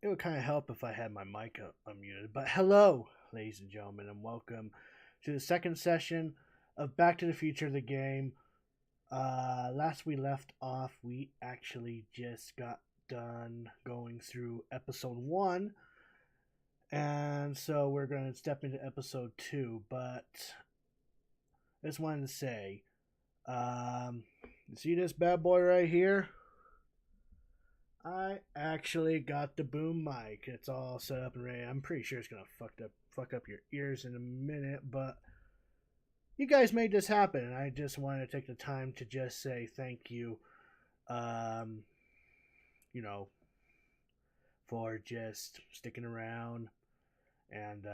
It would kind of help if I had my mic unmuted. But hello, ladies and gentlemen, and welcome to the second session of Back to the Future, the game. Last we left off, we actually just got done going through episode 1. And so we're going to step into episode 2. But I just wanted to say, see this bad boy right here? I actually got the boom mic. It's all set up and ready. I'm pretty sure it's gonna fuck up your ears in a minute, but you guys made this happen, and I just wanted to take the time to just say thank you. Um, you know, for just sticking around and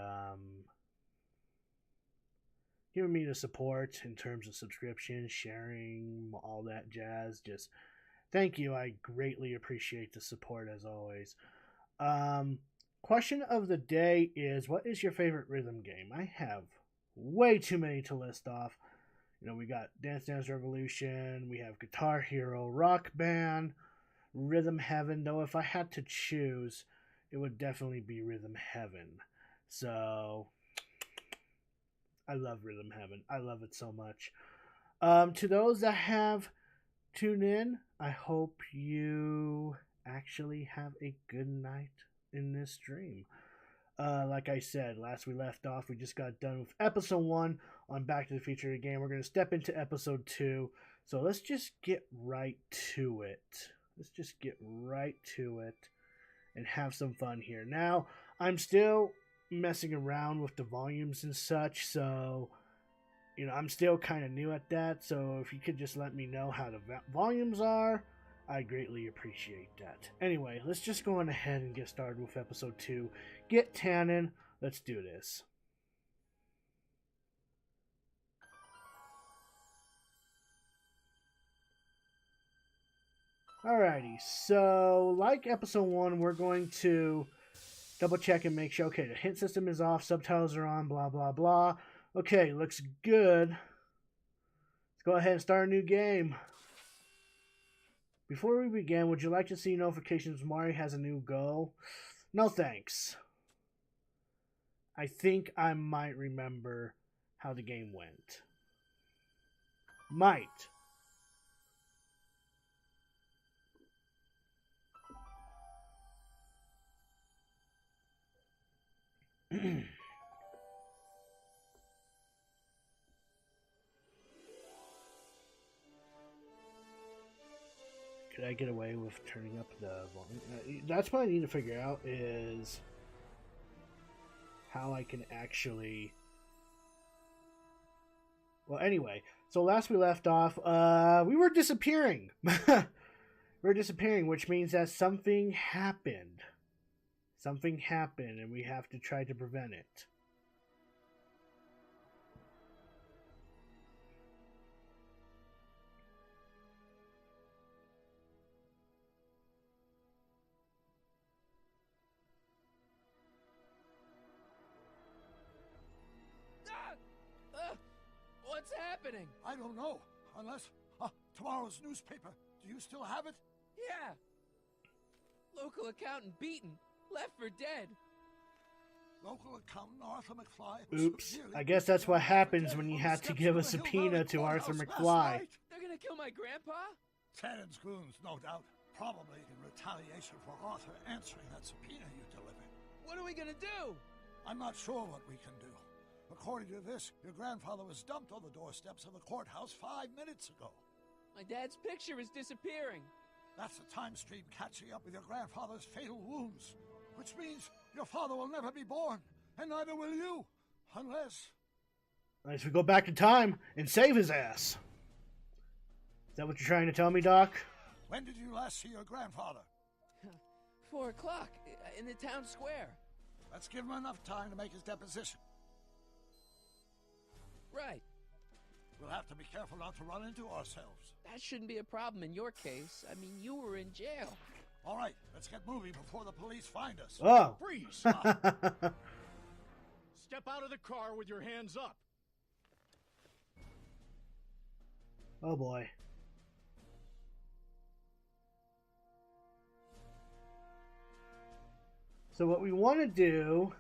giving me the support in terms of subscriptions, sharing, all that jazz. Just thank you. I greatly appreciate the support as always. Um, Question of the day is, what is your favorite rhythm game? I have way too many to list off. You know, we got Dance Dance Revolution, we have Guitar Hero, Rock Band, Rhythm Heaven. Though if I had to choose, it would definitely be Rhythm Heaven. So I love Rhythm Heaven. I love it so much. To those that have tuned in, I hope you actually have a good night in this stream. Like I said, last we left off, we just got done with episode 1 on Back to the Future again. We're going to step into episode 2. So let's just get right to it. Let's just get right to it and have some fun here. Now, I'm still messing around with the volumes and such, so I'm still kind of new at that. So if you could just let me know how the volumes are, I greatly appreciate that. Anyway, let's just go on ahead and get started with episode 2. Get tannin'. Let's do this. Alrighty, so like episode 1, we're going to double check and make sure, okay, the hint system is off, subtitles are on, blah, blah, blah. Okay, looks good. Let's go ahead and start a new game. Before we begin, would you like to see notifications Mari has a new goal? No thanks. I think I might remember how the game went. Might. Could I get away with turning up the volume? That's what I need to figure out, is how I can actually... Well, anyway, so last we left off, we were disappearing. We were disappearing, which means that something happened. Something happened, and we have to try to prevent it. What's happening? I don't know. Unless... tomorrow's newspaper. Do you still have it? Yeah. Local accountant beaten. Left for dead. Local accountant Arthur McFly... Oops. I guess that's what happens when you have to give a subpoena to Arthur McFly. They're gonna kill my grandpa? Tannen's goons, no doubt. Probably in retaliation for Arthur answering that subpoena you delivered. What are we gonna do? I'm not sure what we can do. According to this, your grandfather was dumped on the doorsteps of the courthouse 5 minutes ago. My dad's picture is disappearing. That's the time stream catching up with your grandfather's fatal wounds. Which means your father will never be born, and neither will you. Unless we go back in time and save his ass. Is that what you're trying to tell me, Doc? When did you last see your grandfather? 4 o'clock in the town square. Let's give him enough time to make his deposition. Right. We'll have to be careful not to run into ourselves. That shouldn't be a problem in your case. I mean, you were in jail. All right, let's get moving before the police find us. Oh. Freeze! Step out of the car with your hands up. Oh boy. So what we want to do...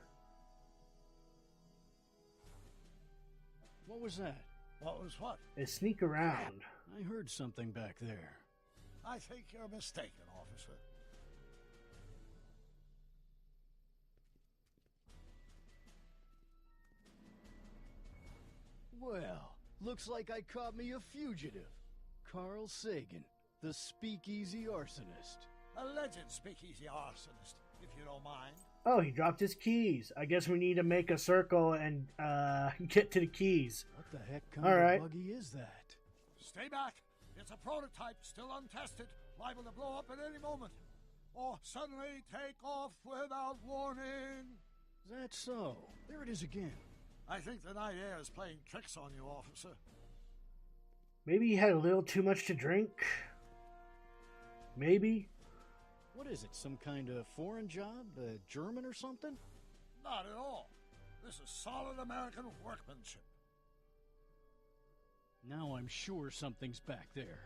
What was that? What was what? is sneak around. I heard something back there. I think you're mistaken, officer. Well, looks like I caught me a fugitive. Carl Sagan, the speakeasy arsonist. Alleged speakeasy arsonist, if you don't mind. Oh, he dropped his keys. I guess we need to make a circle and get to the keys. What the heck kind All of right. buggy is that? Stay back. It's a prototype, still untested, liable to blow up at any moment. Or suddenly take off without warning. Is that so? There it is again. I think the night air is playing tricks on you, officer. Maybe he had a little too much to drink. Maybe. What is it, some kind of foreign job? German or something? Not at all. This is solid American workmanship. Now I'm sure something's back there.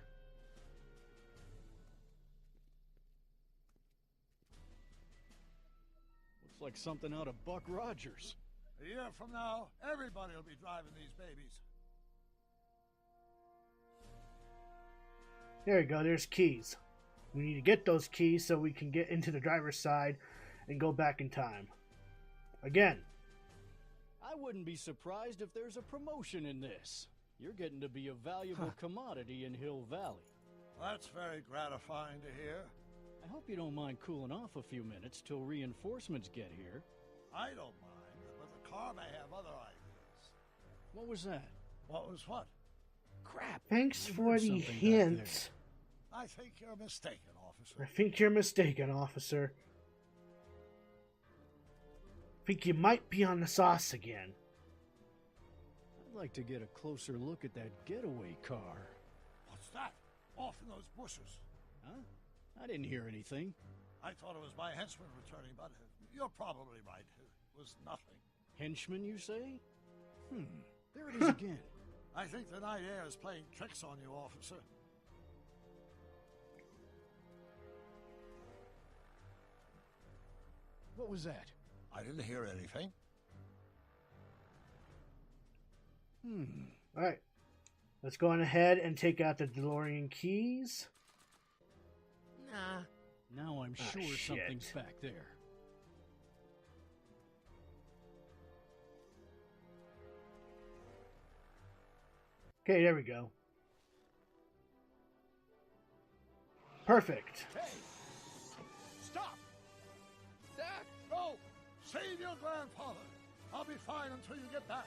Looks like something out of Buck Rogers. A year from now, everybody will be driving these babies. There you go. There's keys. We need to get those keys so we can get into the driver's side and go back in time. Again. I wouldn't be surprised if there's a promotion in this. You're getting to be a valuable commodity in Hill Valley. That's very gratifying to hear. I hope you don't mind cooling off a few minutes till reinforcements get here. I don't mind, but the car may have other ideas. What was that? What was what? Crap! Thanks I for heard the something back hint. I think you're mistaken, officer. I think you're mistaken, officer. I think you might be on the sauce again. I'd like to get a closer look at that getaway car. What's that? Off in those bushes. Huh? I didn't hear anything. I thought it was my henchman returning, but you're probably right. It was nothing. Henchman, you say? There it is again. I think the night air is playing tricks on you, officer. What was that? I didn't hear anything. Alright. Let's go on ahead and take out the DeLorean keys. Nah. Now I'm sure shit. something's back there. Okay, there we go. Perfect. Hey! Stop! Doc, No! Save your grandfather! I'll be fine until you get back.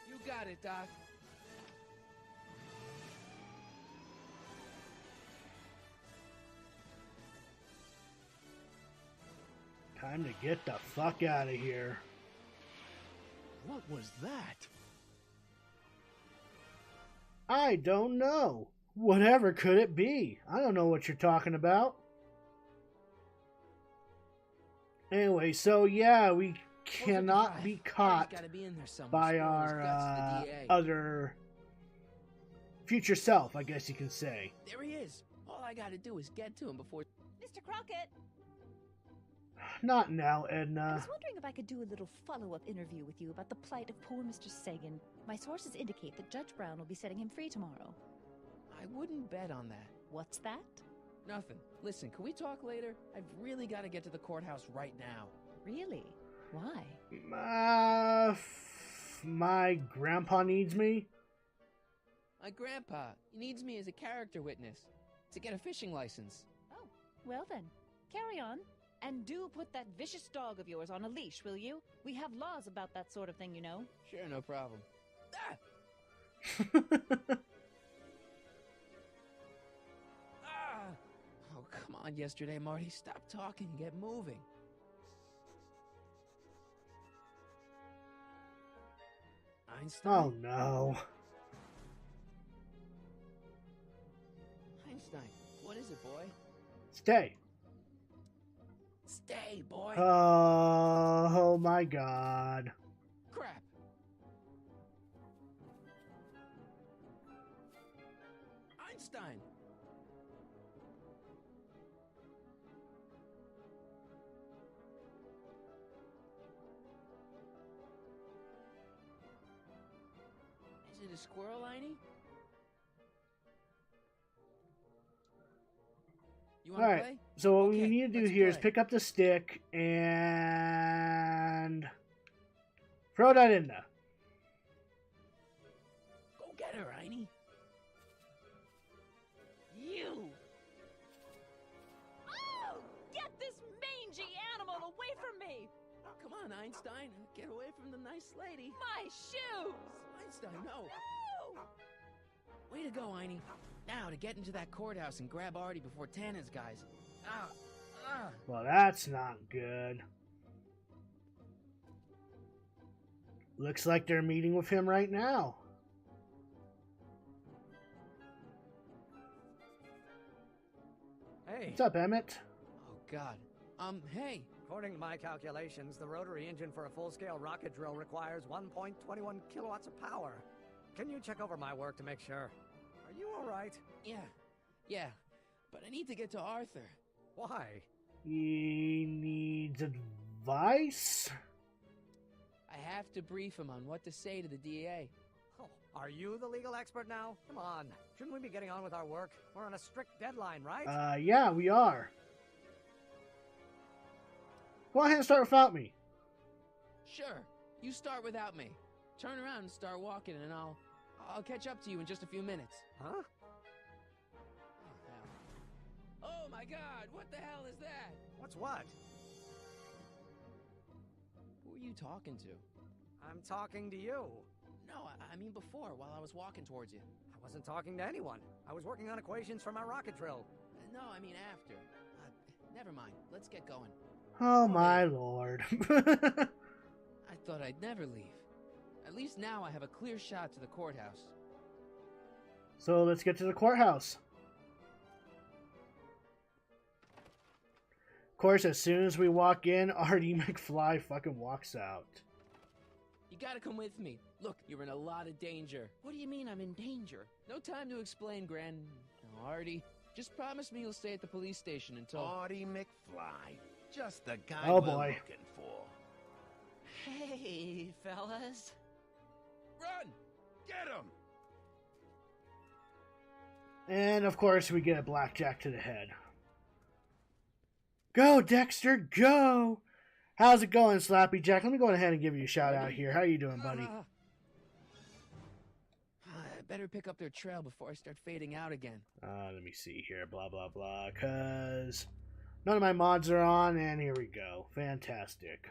you got it, Doc. Time to get the fuck out of here. What was that? I don't know. Whatever could it be? I don't know what you're talking about. Anyway, so yeah, we cannot be caught Gotta be in there somewhere, by spilling his our guts to the DA. other future self, I guess you can say. There he is. All I gotta do is get to him before... Mr. Crockett, Not now, I Edna. was wondering if I could do a little follow-up interview with you about the plight of poor Mr. Sagan. My sources indicate that Judge Brown will be setting him free tomorrow. I wouldn't bet on that. What's that? Nothing. Listen, can we talk later? I've really gotta get to the courthouse right now. Really? Why? My grandpa needs me. My grandpa, he needs me as a character witness to get a fishing license. Oh, well then, carry on. And do put that vicious dog of yours on a leash, will you? We have laws about that sort of thing, you know. Sure, no problem. Ah! Ah! Oh, come on, yesterday, Marty. Stop talking and get moving. Einstein? Oh no. Einstein, what is it, boy? Stay. Stay, boy! Oh my god. Crap! Einstein! the squirrel, Einie? You want to Alright, play? so what we Okay, need to do let's here is play. pick up the stick and throw that in there. Go get her, Einie. You! Oh! Get this mangy animal away from me! Come on, Einstein. Get away from the nice lady. My shoes! Einstein, no. No! Way to go, Einie. Now, to get into that courthouse and grab Artie before Tannen's guys. Well, that's not good. Looks like they're meeting with him right now. Hey, What's up, Emmett? Oh, God. Hey. according to my calculations, the rotary engine for a full-scale rocket drill requires 1.21 kilowatts of power. Can you check over my work to make sure? Are you all right? Yeah. But I need to get to Arthur. Why? He needs advice? I have to brief him on what to say to the DA. Oh, are you the legal expert now? Come on. Shouldn't we be getting on with our work? We're on a strict deadline, right? Yeah, we are. Go ahead and start without me. Sure. You start without me. Turn around and start walking, and I'll catch up to you in just a few minutes. Huh? Oh, hell. Oh my God! What the hell is that? What's what? Who are you talking to? I'm talking to you. No, I mean before, while I was walking towards you. I wasn't talking to anyone. I was working on equations for my rocket drill. No, I mean after. Never mind. Let's get going. Oh my lord. I thought I'd never leave. At least now I have a clear shot to the courthouse. So let's get to the courthouse. Of course, as soon as we walk in, Artie McFly fucking walks out. You gotta come with me. Look, you're in a lot of danger. What do you mean I'm in danger? No time to explain, Gran... Artie. Just promise me you'll stay at the police station until... Artie McFly. Just the guy Oh, we're boy. looking for. Hey, fellas. Run! Get him! And of course, we get a blackjack to the head. Go, Dexter, go! How's it going, Slappy Jack? Let me go ahead and give you a shout out here. How you doing, buddy? I better pick up their trail before I start fading out again. Let me see here. Blah, blah, blah. Because none of my mods are on, and here we go. Fantastic.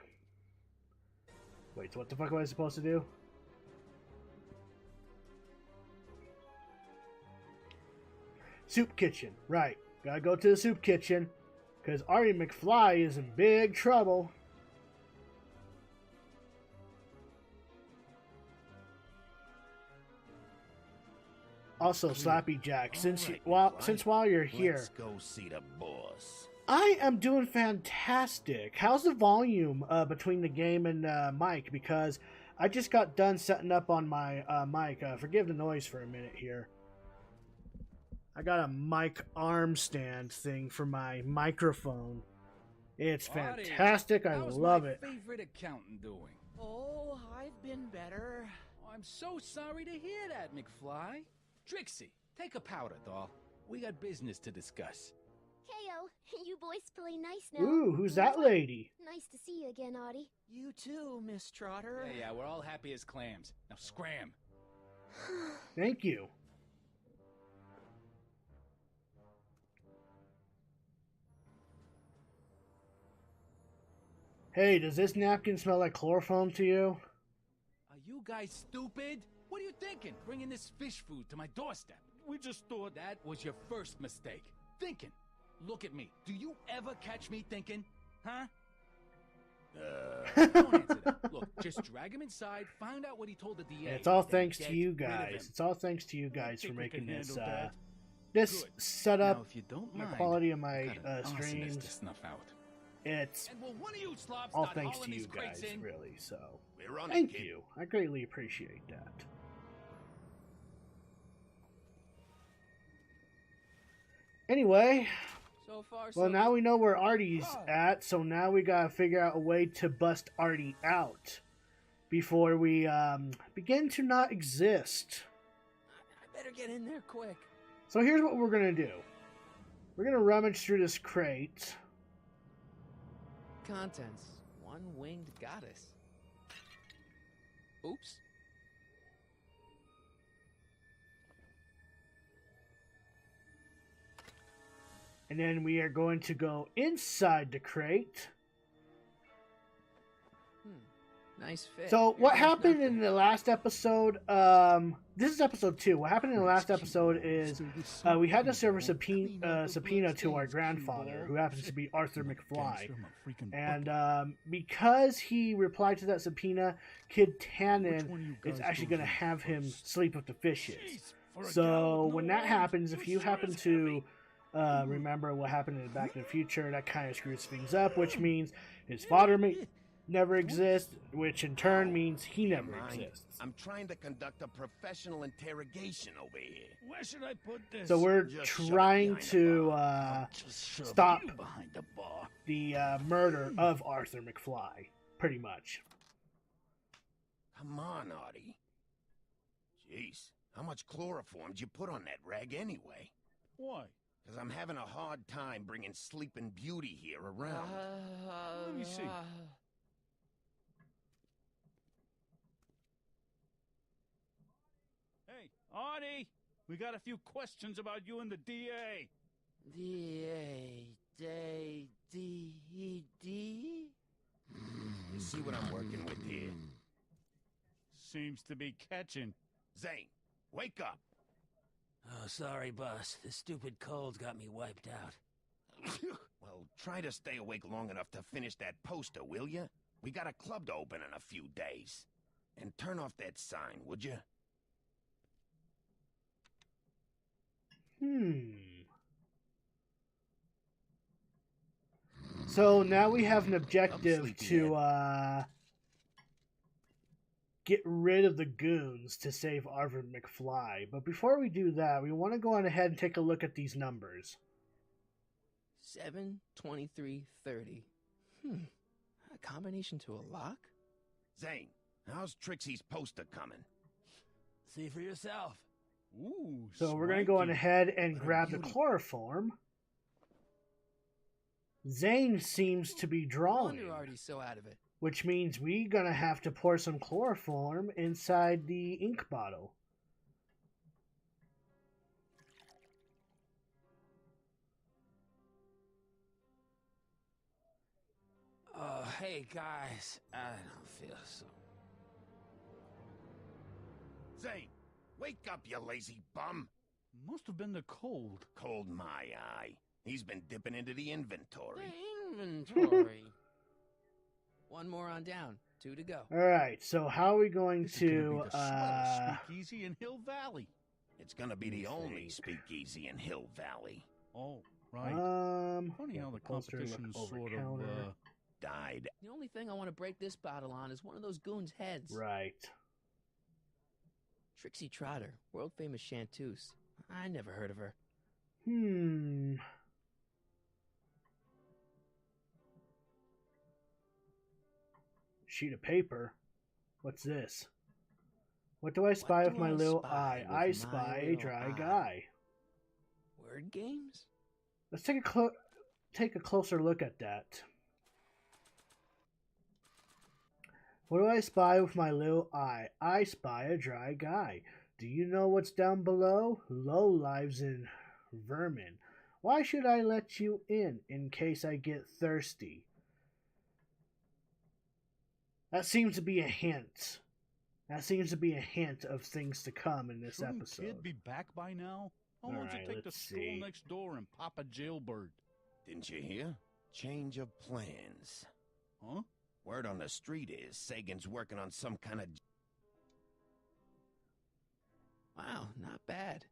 Wait, so what the fuck was I supposed to do? Soup kitchen. Right. Gotta go to the soup kitchen. Because Artie McFly is in big trouble. Also, Slappy Jack, since while you're here, Let's go see the boss. I am doing fantastic. How's the volume between the game and mic? Because I just got done setting up on my mic. Forgive the noise for a minute here. I got a mic arm stand thing for my microphone. It's fantastic. I love it. Favorite accountant doing? Oh, I've been better. Oh, I'm so sorry to hear that, McFly. Trixie, take a powder, doll. We got business to discuss. Heyo, you boys play nice now. Ooh, who's that lady? Nice to see you again, Artie. You too, Miss Trotter. Yeah, we're all happy as clams. Now scram. Thank you. Hey, does this napkin smell like chloroform to you? Are you guys stupid? What are you thinking, bringing this fish food to my doorstep? We just thought that was your first mistake. Thinking. Look at me. Do you ever catch me thinking? Huh? Don't answer that. Look, just drag him inside, find out what he told the DA. It's all then thanks get to you rid of him. guys. It's all thanks to you guys for Think we making can this handle that? this Good. setup, Now, if you don't the mind, quality of my I've got an arsonist streams. to snuff out. It's And will one of you slobs all start thanks hauling to you these crates guys, in? really. So We're on it, thank kid. you. I greatly appreciate that. Anyway, So far, well, so now we know where Artie's at, so now we gotta figure out a way to bust Artie out before we begin to not exist. Better get in there quick. So here's what we're gonna do. We're gonna rummage through this crate. Contents. One winged goddess. Oops. And then we are going to go inside the crate. Nice fit. So what Here's happened nothing. in the last episode, this is episode 2. What happened in the last episode is we had to serve a subpoena to our grandfather, who happens to be Arthur McFly. And because he replied to that subpoena, Kid Tannen is actually going to have him sleep with the fishes. So when that happens, if you happen to remember what happened in Back to the Future, that kind of screws things up, which means his father may never exist, which in turn means he never exists. I'm trying to conduct a professional interrogation over here. Where should I put this? So we're Just shove it trying behind to Shove stop you behind the bar. the murder of Arthur McFly, pretty much. Come on, Artie. Jeez, how much chloroform did you put on that rag anyway? Why? Because I'm having a hard time bringing Sleeping Beauty here around. Let me see. Hey, Artie! We got a few questions about you and the DA. D-A-D-D-D? You see what I'm working with here? Seems to be catching. Zane, wake up! Oh, sorry, boss. The stupid cold got me wiped out. Well, try to stay awake long enough to finish that poster, will you? We got a club to open in a few days. And turn off that sign, would you? So now we have an objective to get rid of the goons to save Arthur McFly. But before we do that, we want to go on ahead and take a look at these numbers. 7, 23, 30. A combination to a lock? Zane, how's Trixie's poster coming? See for yourself. Ooh, So we're going to go on swanky. ahead and grab the chloroform. Zane seems to be No drawing, wonder Artie's so out of it. which means we're going to have to pour some chloroform inside the ink bottle. Oh, hey, guys. I don't feel so... Zane, wake up, you lazy bum! Must have been the cold. Cold my eye. He's been dipping into the inventory. Inventory. One more on down. 2 to go. Alright, so how are we going This is gonna to... be the swellest speakeasy in Hill Valley. It's gonna be the only speakeasy in Hill Valley. Oh, right. Funny how the upholstery, look competition over sort counter. of, Died. The only thing I want to break this bottle on is one of those goons' heads. Right. Trixie Trotter, world famous chanteuse. I never heard of her. Sheet of paper? What's this? What do I spy with my little eye? I spy a dry guy. Word games? Let's take a closer look at that. What do I spy with my little eye? I spy a dry guy. Do you know what's down below? Low lives and vermin. Why should I let you in case I get thirsty? That seems to be a hint. That seems to be a hint of things to come in this shouldn't episode. Kid be back by now? How long Alright, you take the let's stroll see. next door and pop a jailbird? Didn't you hear? Change of plans. Huh? Word on the street is Sagan's working on some kind of... Wow, not bad.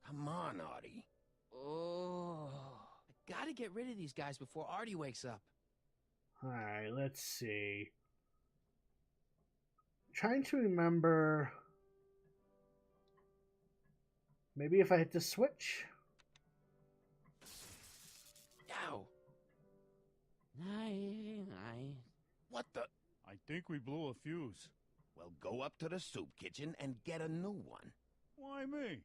Come on, Artie. Oh, I gotta get rid of these guys before Artie wakes up. Alright, let's see. Trying to remember... Maybe if I hit the switch? Ow. Night. What the... I think think we blew a fuse. Well, go up to the soup kitchen and get a new one. Why me?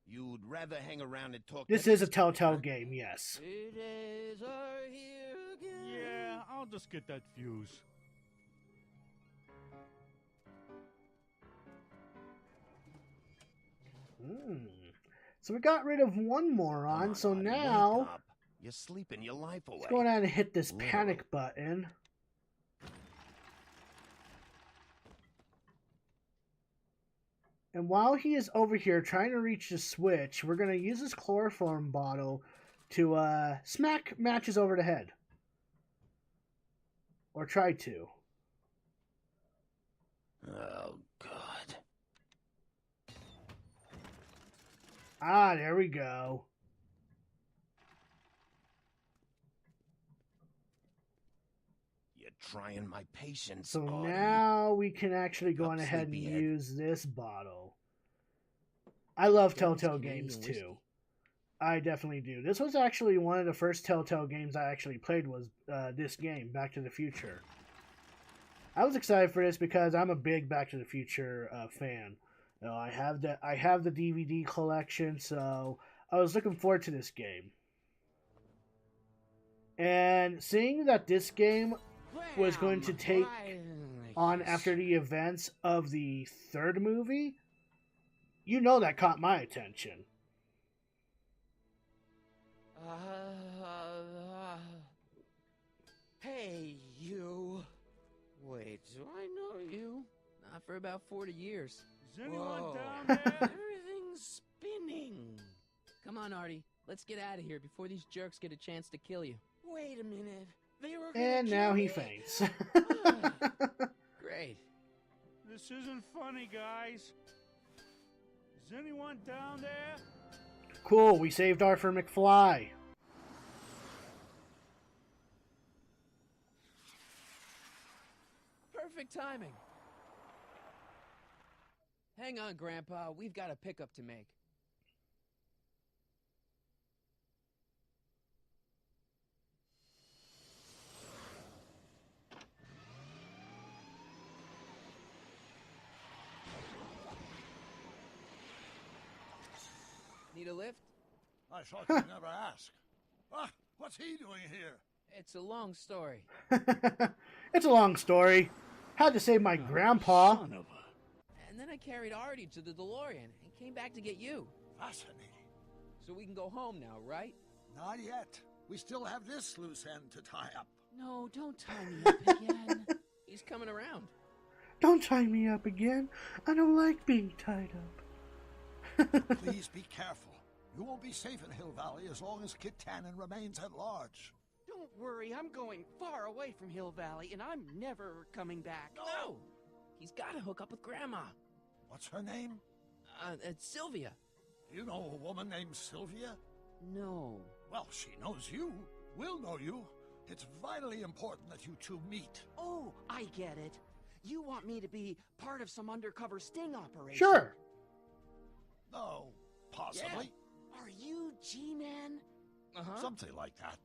You'd rather hang around and talk This to is a Telltale game, yes. Days are here again. Yeah, I'll just get that fuse. So we got rid of one moron, on, so Artie, wake now up. You're sleeping your life away. let's go ahead and hit this Literally. panic button. And while he is over here trying to reach the switch, we're going to use this chloroform bottle to smack Matches over the head. Or try to. Oh, God. Ah, there we go. You're trying my patience, So Artie. now we can actually go on Up, ahead and sleepyhead. use this bottle. I love Famous Telltale Canadian games whiskey. too. I definitely do. This was actually one of the first Telltale games I actually played was this game, Back to the Future. I was excited for this because I'm a big Back to the Future fan. You know, I have the DVD collection, so I was looking forward to this game. And seeing that this game was going to take on after the events of the third movie, you know that caught my attention. Hey, you. Wait, do I know you? Not for about 40 years. Is anyone Whoa. down there? Everything's spinning. Come on, Artie. Let's get out of here before these jerks get a chance to kill you. Wait a minute. They were gonna And now kill he me? faints. Great. This isn't funny, guys. Is anyone down there? Cool, we saved Arthur McFly. Perfect timing. Hang on, Grandpa. We've got a pickup to make. Need a lift? I thought you'd never ask. Ah, what's he doing here? It's a long story. It's a long story. Had to save my grandpa. Son of a... And then I carried Artie to the DeLorean and came back to get you. Fascinating. So we can go home now, right? Not yet. We still have this loose end to tie up. No, don't tie me up again. He's coming around. Don't tie me up again. I don't like being tied up. Please be careful. You won't be safe in Hill Valley as long as Kit Tannen remains at large. Don't worry, I'm going far away from Hill Valley, and I'm never coming back. No! He's got to hook up with Grandma. What's her name? It's Sylvia. Do you know a woman named Sylvia? No. Well, she knows you. We'll know you. It's vitally important that you two meet. Oh, I get it. You want me to be part of some undercover sting operation? Sure. No, possibly. Are you G-Man? Uh-huh. Something like that.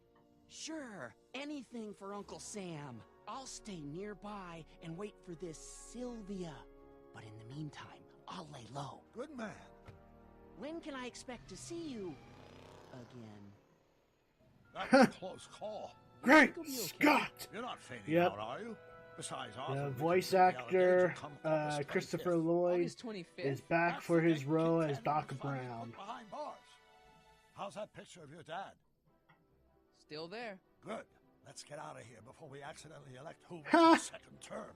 Sure, anything for Uncle Sam. I'll stay nearby and wait for this Sylvia. But in the meantime, I'll lay low. Good man. When can I expect to see you again? That's a close call. Great It'll be okay. Scott! You're not fainting Yep. out, are you? Besides, The Arthur voice Richardson, the actor, alligators come August Christopher 25th. Lloyd, August 25th? is back That's for the his date role Kit as Tannen Doc was finally Brown. put behind bars. How's that picture of your dad? Still there. Good. Let's get out of here before we accidentally elect Hoover Ha! to a second term.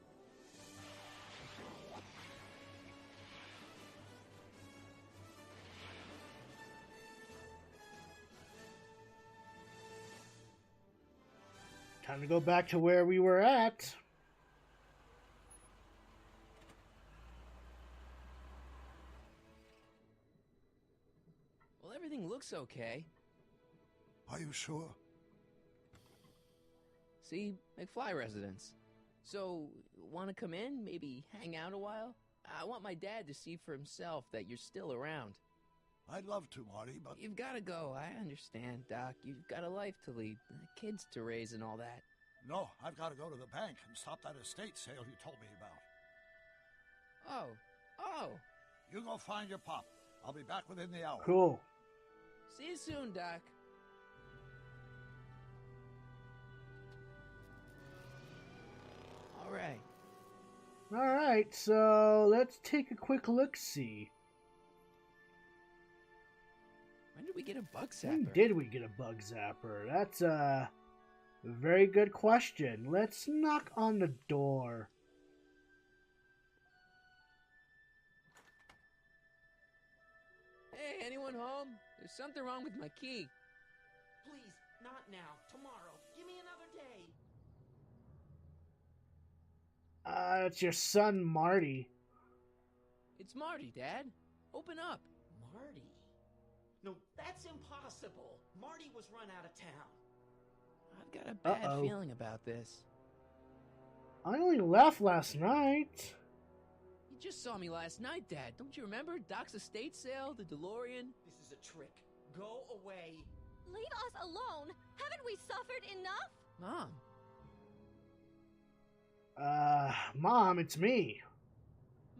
Time to go back to where we were at. Well, everything looks okay. Are you sure? See, McFly residence. So, want to come in? Maybe hang out a while? I want my dad to see for himself that you're still around. I'd love to, Marty, but You've got to go. I understand, Doc. You've got a life to lead, kids to raise and all that. No, I've got to go to the bank and stop that estate sale you told me about. Oh. You go find your pop. I'll be back within the hour. Cool. See you soon, Doc. All right. Alright, so let's take a quick look-see. When did we get a bug When zapper? did we get a bug zapper? That's a very good question. Let's knock on the door. Hey, anyone home? There's something wrong with my key. Please, not now. Tomorrow. Give me another day. It's your son, Marty. It's Marty, Dad. Open up. Marty? No, that's impossible. Marty was run out of town. I've got a bad Uh-oh. feeling about this. I only left last night. You just saw me last night, Dad. Don't you remember? Doc's estate sale, the DeLorean. This is a trick. Go away. Leave us alone. Haven't we suffered enough? Mom. Mom, it's me.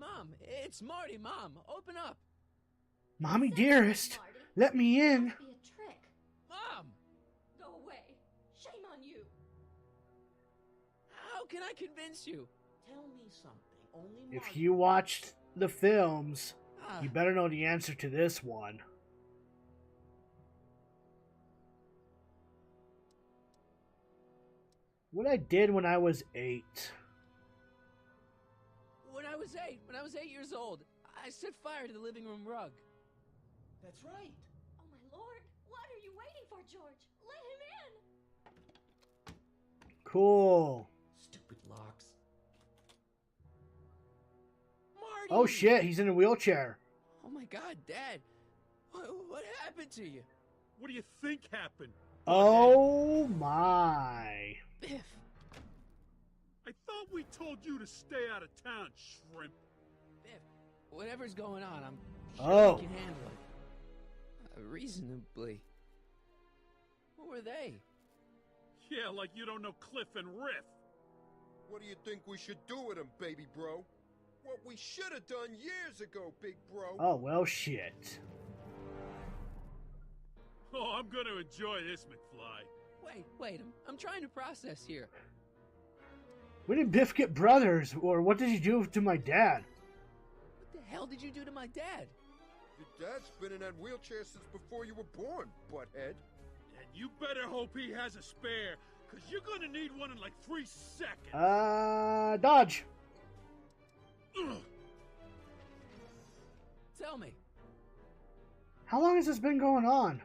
Mom, it's Marty, Mom. Open up. Mommy dearest, let me in. Must be a trick. Mom! Go away. Shame on you. How can I convince you? Tell me something. Only If Marty. you watched the films, Ah, you better know the answer to this one. What I did when I was 8. when I was 8 years old, I set fire to the living room rug. That's right. Oh my lord. What are you waiting for, George? Let him in. Cool. Stupid locks. Marty! Oh shit, he's in a wheelchair. Oh my God, Dad. What happened to you? What do you think happened? Oh my. Biff. I thought we told you to stay out of town, shrimp. Biff. Whatever's going on, I'm sure Oh. I can handle it. Reasonably. Who were they? Yeah, like you don't know Cliff and Riff. What do you think we should do with him, baby bro? What we should have done years ago, big bro. Oh well shit. Oh, I'm gonna enjoy this, McFly. Wait, I'm trying to process here. When did Biff get brothers? Or what did you do to my dad? What the hell did you do to my dad? Your dad's been in that wheelchair since before you were born, butthead. And you better hope he has a spare, because you're gonna need one in like 3 seconds. Dodge. Ugh. Tell me, How long has this been going on?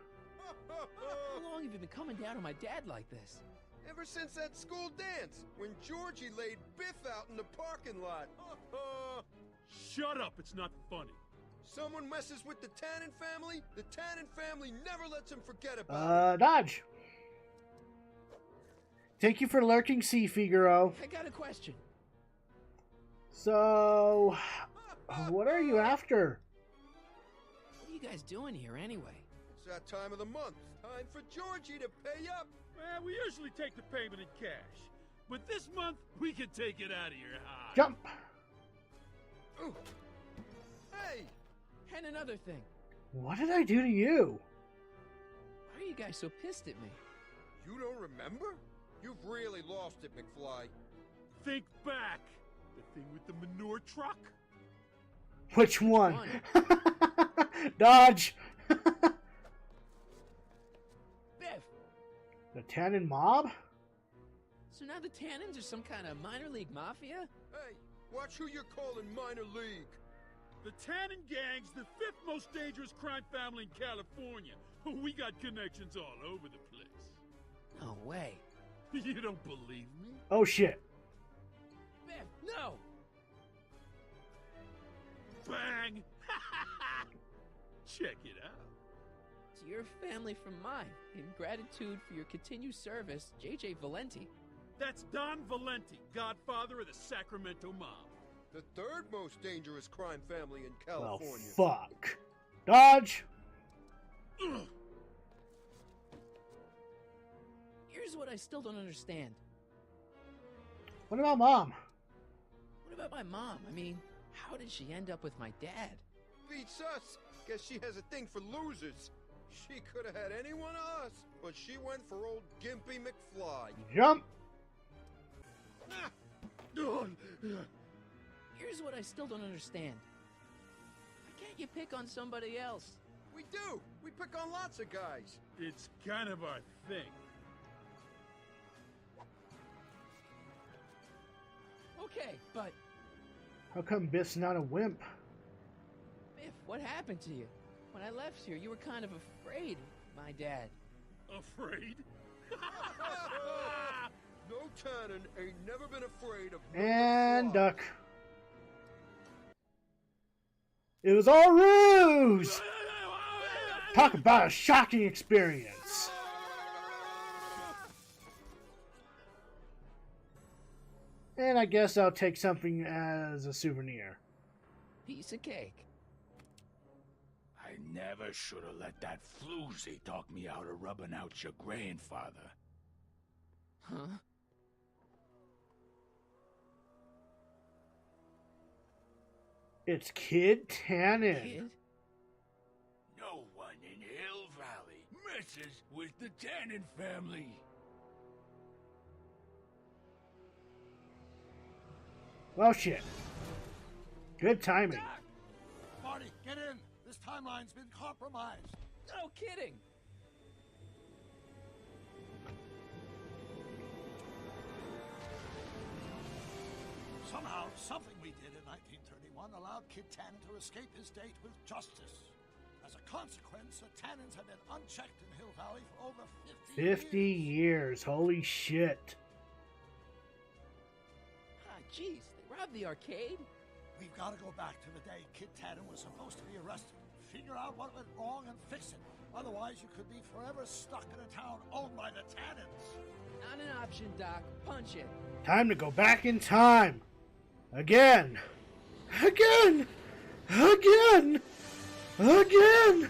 how long have you been coming down on my dad like this? Ever since that school dance, when Georgie laid Biff out in the parking lot. Shut up, it's not funny. Someone messes with the Tannen family, the Tannen family never lets him forget about it. Dodge. Thank you for lurking, C. Figaro. I got a question. So, what are you after? What are you guys doing here anyway? It's that time of the month. Time for Georgie to pay up. Well, we usually take the payment in cash. But this month, we can take it out of your hide. Jump. Ooh. Hey! And another thing. What did I do to you? Why are you guys so pissed at me? You don't remember? You've really lost it, McFly. Think back. The thing with the manure truck? Which one? Dodge. Biff! The Tannen mob? So now the Tannins are some kind of minor league mafia? Hey, watch who you're calling minor league. The Tannen gang's the 5th most dangerous crime family in California. We got connections all over the place. No way. You don't believe me? Oh shit. Biff, no! Bang! Check it out. To your family from mine, in gratitude for your continued service, J.J. Valenti. That's Don Valenti, godfather of the Sacramento mob. The 3rd most dangerous crime family in Well, California. fuck. Dodge. Here's what I still don't understand. What about Mom? What about my mom? I mean, how did she end up with my dad? Beats us. Guess she has a thing for losers. She could have had any one of us, but she went for old Gimpy McFly. Jump! Here's what I still don't understand. Why can't you pick on somebody else? We do. We pick on lots of guys. It's kind of our thing. Okay, but How come Biff's not a wimp? Biff, what happened to you? When I left here, you were kind of afraid of my dad. Afraid? No Tannen ain't never been afraid of no And McFly. duck. It was all ruse! Talk about a shocking experience. And I guess I'll take something as a souvenir. Piece of cake. I never should have let that floozy talk me out of rubbing out your grandfather. Huh? It's Kid Tannen. Kid? No one in Hill Valley messes with the Tannen family. Well, shit. Good timing. Marty, get in. This timeline's been compromised. No kidding. Somehow, something we did in 1931 allowed Kid Tannen to escape his date with justice. As a consequence, the Tannens have been unchecked in Hill Valley for over 50 years. Holy shit. Ah, jeez, they robbed the arcade? We've got to go back to the day Kid Tannen was supposed to be arrested. Figure out what went wrong and fix it. Otherwise, you could be forever stuck in a town owned by the Tannens. Not an option, Doc. Punch it. Time to go back in time. Again. Again. Again. Again.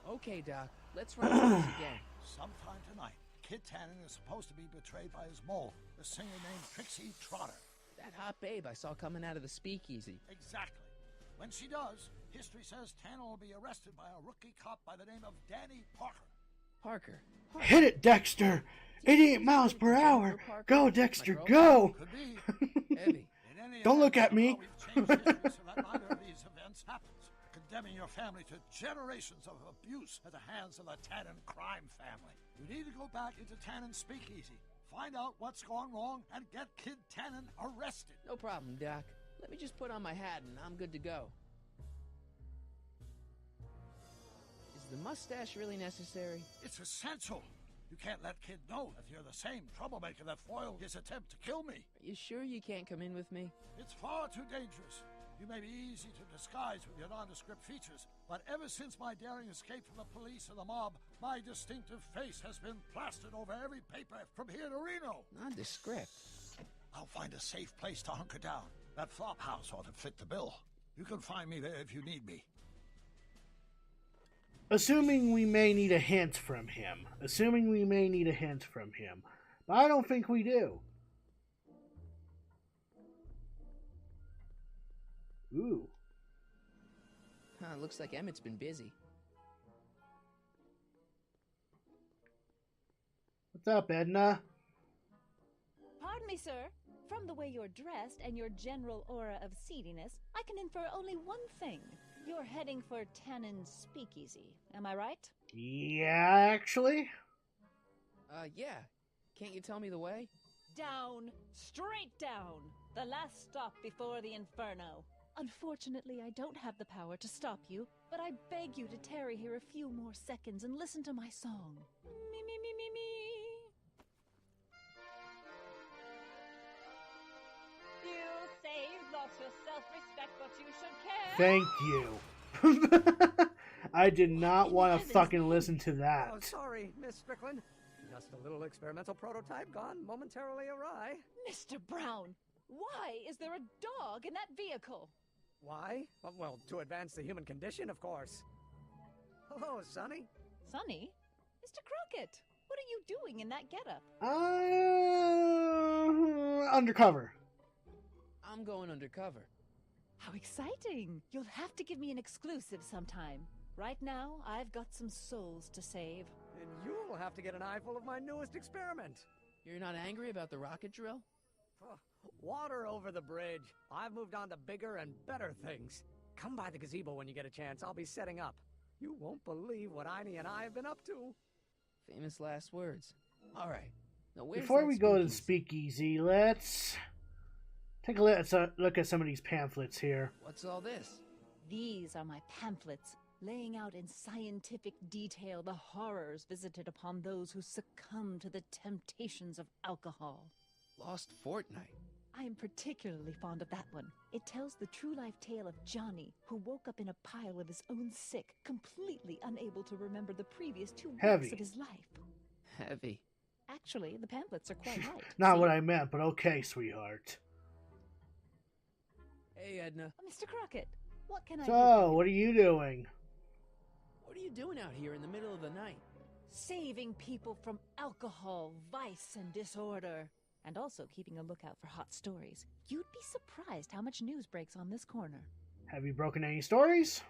Okay, Doc. Let's run through this again. Sometime tonight, Kid Tannen is supposed to be betrayed by his mole, the singer named Trixie Trotter. That hot babe I saw coming out of the speakeasy. Exactly. When she does, history says Tannen will be arrested by a rookie cop by the name of Danny Parker. Parker. Hit it, Dexter. 88 miles per hour. Go, Dexter, go. Could be. Heavy. In any Don't event, look at me. we've changed history so that neither of these events happens, condemning your family to generations of abuse at the hands of the Tannen crime family. You need to go back into Tannen Speakeasy, find out what's gone wrong, and get Kid Tannen arrested. No problem, Doc. Let me just put on my hat and I'm good to go. Is the mustache really necessary? It's essential. You can't let Kid know that you're the same troublemaker that foiled his attempt to kill me. Are you sure you can't come in with me? It's far too dangerous. You may be easy to disguise with your nondescript features, but ever since my daring escape from the police and the mob, my distinctive face has been plastered over every paper from here to Reno. Nondescript? I'll find a safe place to hunker down. That flop house ought to fit the bill. You can find me there if you need me. Assuming we may need a hint from him. But I don't think we do. Ooh. Huh, looks like Emmett's been busy. What's up, Edna? Pardon me, sir. From the way you're dressed and your general aura of seediness, I can infer only one thing. You're heading for Tannen's Speakeasy. Am I right? Yeah, actually. Yeah. Can't you tell me the way? Down. Straight down. The last stop before the Inferno. Unfortunately, I don't have the power to stop you, but I beg you to tarry here a few more seconds and listen to my song. Me, me, me, me, me. You say you've lost your self-respect, but you should care. Thank you. I did not want to fucking listen to Oh, that. sorry, Miss Strickland. Just a little experimental prototype gone momentarily awry. Mr. Brown, why is there a dog in that vehicle? Why? Well, to advance the human condition, of course. Hello, Sonny. Sonny? Mr. Crockett, what are you doing in that getup? Undercover. I'm going undercover. How exciting! You'll have to give me an exclusive sometime. Right now, I've got some souls to save. And you'll have to get an eyeful of my newest experiment. You're not angry about the rocket drill? Oh, water over the bridge. I've moved on to bigger and better things. Come by the gazebo when you get a chance. I'll be setting up. You won't believe what Einie and I have been up to. Famous last words. All right. Now, Before we go to the speakeasy, let's take a look at some of these pamphlets here. What's all this? These are my pamphlets, laying out in scientific detail the horrors visited upon those who succumb to the temptations of alcohol. Lost Fortnight. I am particularly fond of that one. It tells the true life tale of Johnny, who woke up in a pile of his own sick, completely unable to remember the previous 2 weeks of his life. Heavy. Actually, the pamphlets are quite light. Not what I meant, but okay, sweetheart. Hey, Edna. Mr. Crockett, what can I do? So, what are you doing? What are you doing out here in the middle of the night? Saving people from alcohol, vice, and disorder. And also keeping a lookout for hot stories. You'd be surprised how much news breaks on this corner. Have you broken any stories?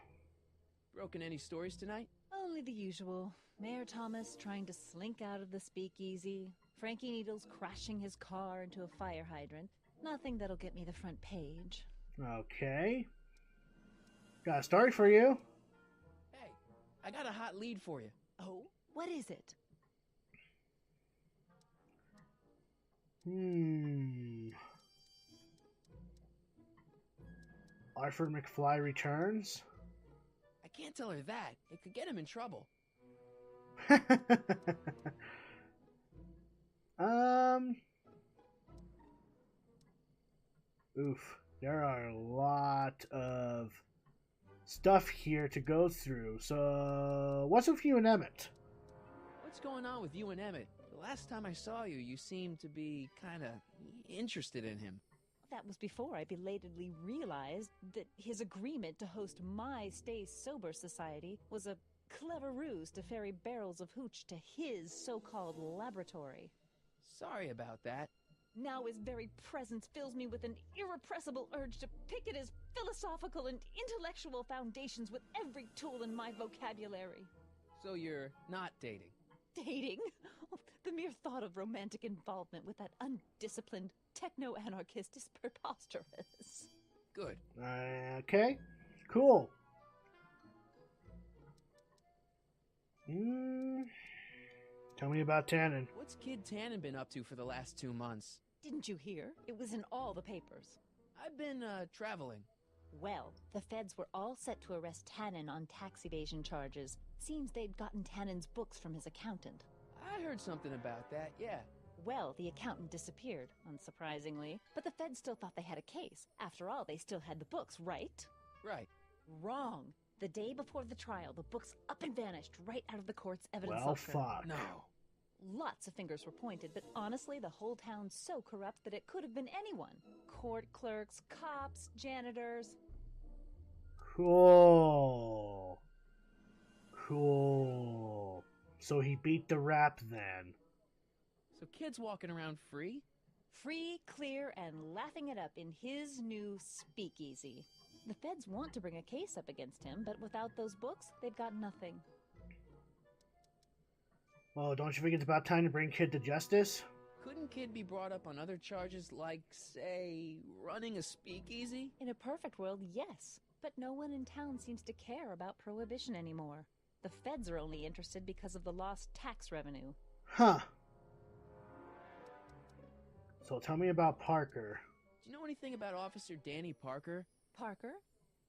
Broken any stories tonight? Only the usual. Mayor Thomas trying to slink out of the speakeasy. Frankie Needles crashing his car into a fire hydrant. Nothing that'll get me the front page. Okay. Got a story for you. Hey, I got a hot lead for you. Oh? What is it? Arthur McFly returns. I can't tell her that. It could get him in trouble. Oof. There are a lot of stuff here to go through. So, what's with you and Emmett? What's going on with you and Emmett? The last time I saw you, you seemed to be kind of interested in him. That was before I belatedly realized that his agreement to host my Stay Sober Society was a clever ruse to ferry barrels of hooch to his so-called laboratory. Sorry about that. Now his very presence fills me with an irrepressible urge to pick at his philosophical and intellectual foundations with every tool in my vocabulary. So you're not dating? Dating? Oh, the mere thought of romantic involvement with that undisciplined techno-anarchist is preposterous. Good. Okay, cool. Tell me about Tannen. What's Kid Tannen been up to for the last 2 months? Didn't you hear? It was in all the papers. I've been, traveling. Well, the feds were all set to arrest Tannen on tax evasion charges. Seems they'd gotten Tannen's books from his accountant. I heard something about that, yeah. Well, the accountant disappeared, unsurprisingly, but the feds still thought they had a case. After all, they still had the books, right? Right. Wrong. The day before the trial, the books up and vanished right out of the court's evidence Well, locker. fuck. No. Lots of fingers were pointed, but honestly, the whole town's so corrupt that it could have been anyone. Court clerks, cops, janitors. Cool. So he beat the rap then. So Kid's walking around free? Free, clear, and laughing it up in his new speakeasy. The feds want to bring a case up against him, but without those books, they've got nothing. Well, don't you think it's about time to bring Kid to justice? Couldn't Kid be brought up on other charges like, say, running a speakeasy? In a perfect world, yes. But no one in town seems to care about prohibition anymore. The feds are only interested because of the lost tax revenue. Huh. So tell me about Parker. Do you know anything about Officer Danny Parker? Parker?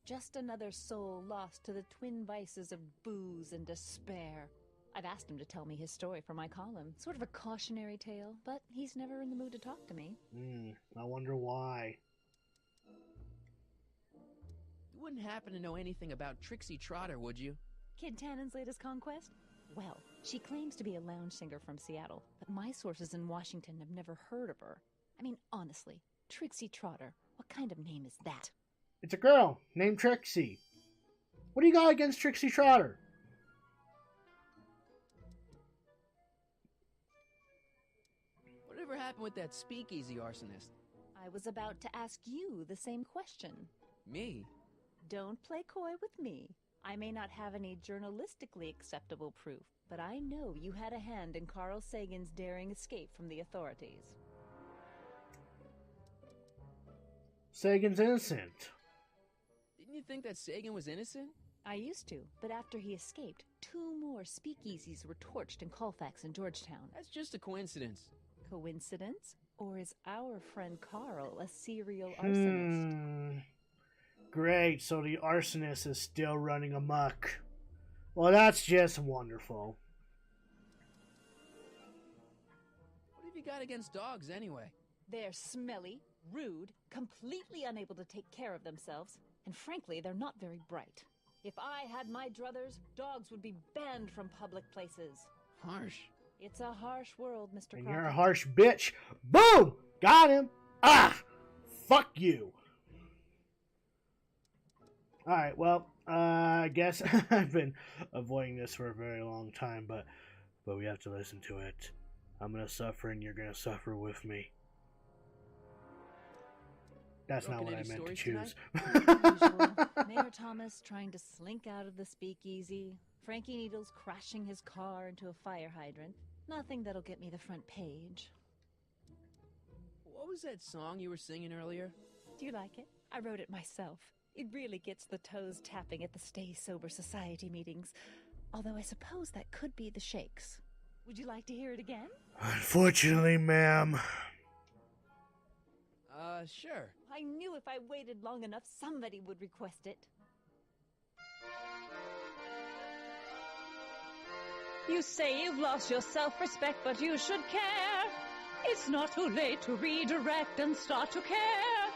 Just another soul lost to the twin vices of booze and despair. I've asked him to tell me his story for my column. Sort of a cautionary tale, but he's never in the mood to talk to me. I wonder why. You wouldn't happen to know anything about Trixie Trotter, would you? Kid Tannen's latest conquest? Well, She claims to be a lounge singer from Seattle, but my sources in Washington have never heard of her. I mean, honestly, Trixie Trotter, what kind of name is that? It's a girl named Trixie. What do you got against Trixie Trotter? Whatever happened with that speakeasy arsonist? I was about to ask you the same question. Me? Don't play coy with me. I may not have any journalistically acceptable proof, but I know you had a hand in Carl Sagan's daring escape from the authorities. Sagan's innocent. Didn't you think that Sagan was innocent? I used to, but after he escaped, 2 more speakeasies were torched in Colfax and Georgetown. That's just a coincidence. Coincidence? Or is our friend Carl a serial arsonist? Great, so the arsonist is still running amok. Well, that's just wonderful. What have you got against dogs, anyway? They're smelly, rude, completely unable to take care of themselves, and frankly, they're not very bright. If I had my druthers, dogs would be banned from public places. Harsh. It's a harsh world, Mr. And Crockett. you're a harsh bitch. Boom! Got him! Ah! Fuck you! Alright, well, I guess I've been avoiding this for a very long time, but we have to listen to it. I'm gonna suffer and you're gonna suffer with me. That's not what I meant to choose. Mayor Thomas trying to slink out of the speakeasy. Frankie Needles crashing his car into a fire hydrant. Nothing that'll get me the front page. What was that song you were singing earlier? Do you like it? I wrote it myself. It really gets the toes tapping at the Stay Sober Society meetings. Although I suppose that could be the Shakes. Would you like to hear it again? Unfortunately, ma'am. Sure. I knew if I waited long enough, somebody would request it. You say you've lost your self-respect, but you should care. It's not too late to redirect and start to care.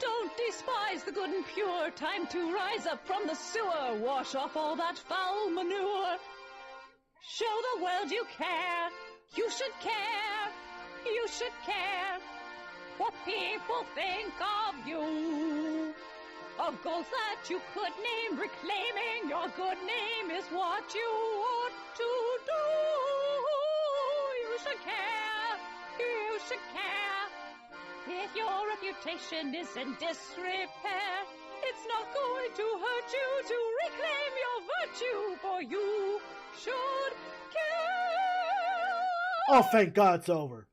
Don't despise the good and pure. Time to rise up from the sewer. Wash off all that foul manure. Show the world you care. You should care. You should care what people think of you. Of goals that you could name, reclaiming your good name is what you ought to do. You should care. You should care. If your reputation is in disrepair, it's not going to hurt you to reclaim your virtue, for you should care. Oh, thank God it's over.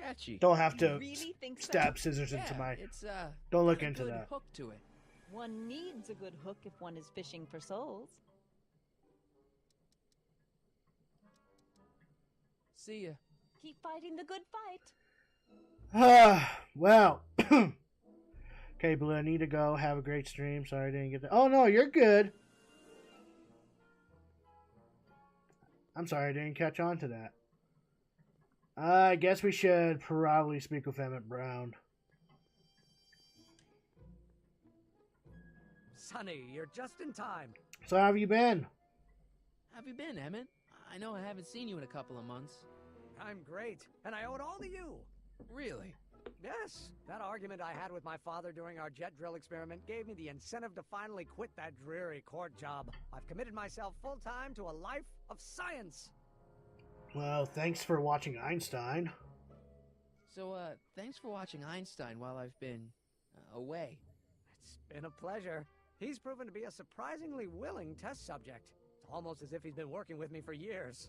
Catchy. Don't have to really think so? stab scissors into my... It's, Don't look got a into good that. hook to it. One needs a good hook if one is fishing for souls. See ya. Keep fighting the good fight. Well. Okay, Blue, I need to go. Have a great stream. Sorry I didn't get that. Oh, no, you're good. I'm sorry I didn't catch on to that. I guess we should probably speak with Emmett Brown. Sonny, you're just in time. So how have you been? How have you been, Emmett? I know I haven't seen you in a couple of months. I'm great, and I owe it all to you. Really? Yes. That argument I had with my father during our jet drill experiment gave me the incentive to finally quit that dreary court job. I've committed myself full-time to a life of science. Well, thanks for watching Einstein. So, thanks for watching Einstein while I've been away. It's been a pleasure. He's proven to be a surprisingly willing test subject. It's almost as if he's been working with me for years.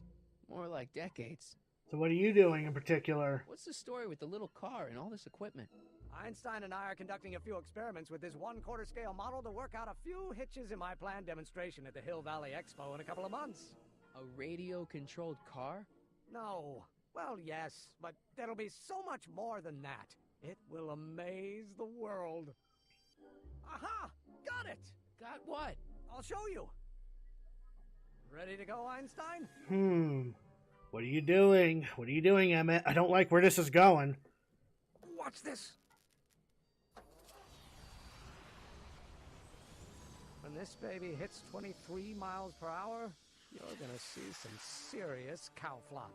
More like decades. So what are you doing in particular? What's the story with the little car and all this equipment? Einstein and I are conducting a few experiments with this 1/4 scale model to work out a few hitches in my planned demonstration at the Hill Valley Expo in a couple of months. A radio-controlled car? No. Well, yes, but there'll be so much more than that. It will amaze the world. Aha! Got it! Got what? I'll show you. Ready to go, Einstein? What are you doing? What are you doing, Emmett? I don't like where this is going. Watch this. When this baby hits 23 miles per hour, You're gonna see some serious cow flop.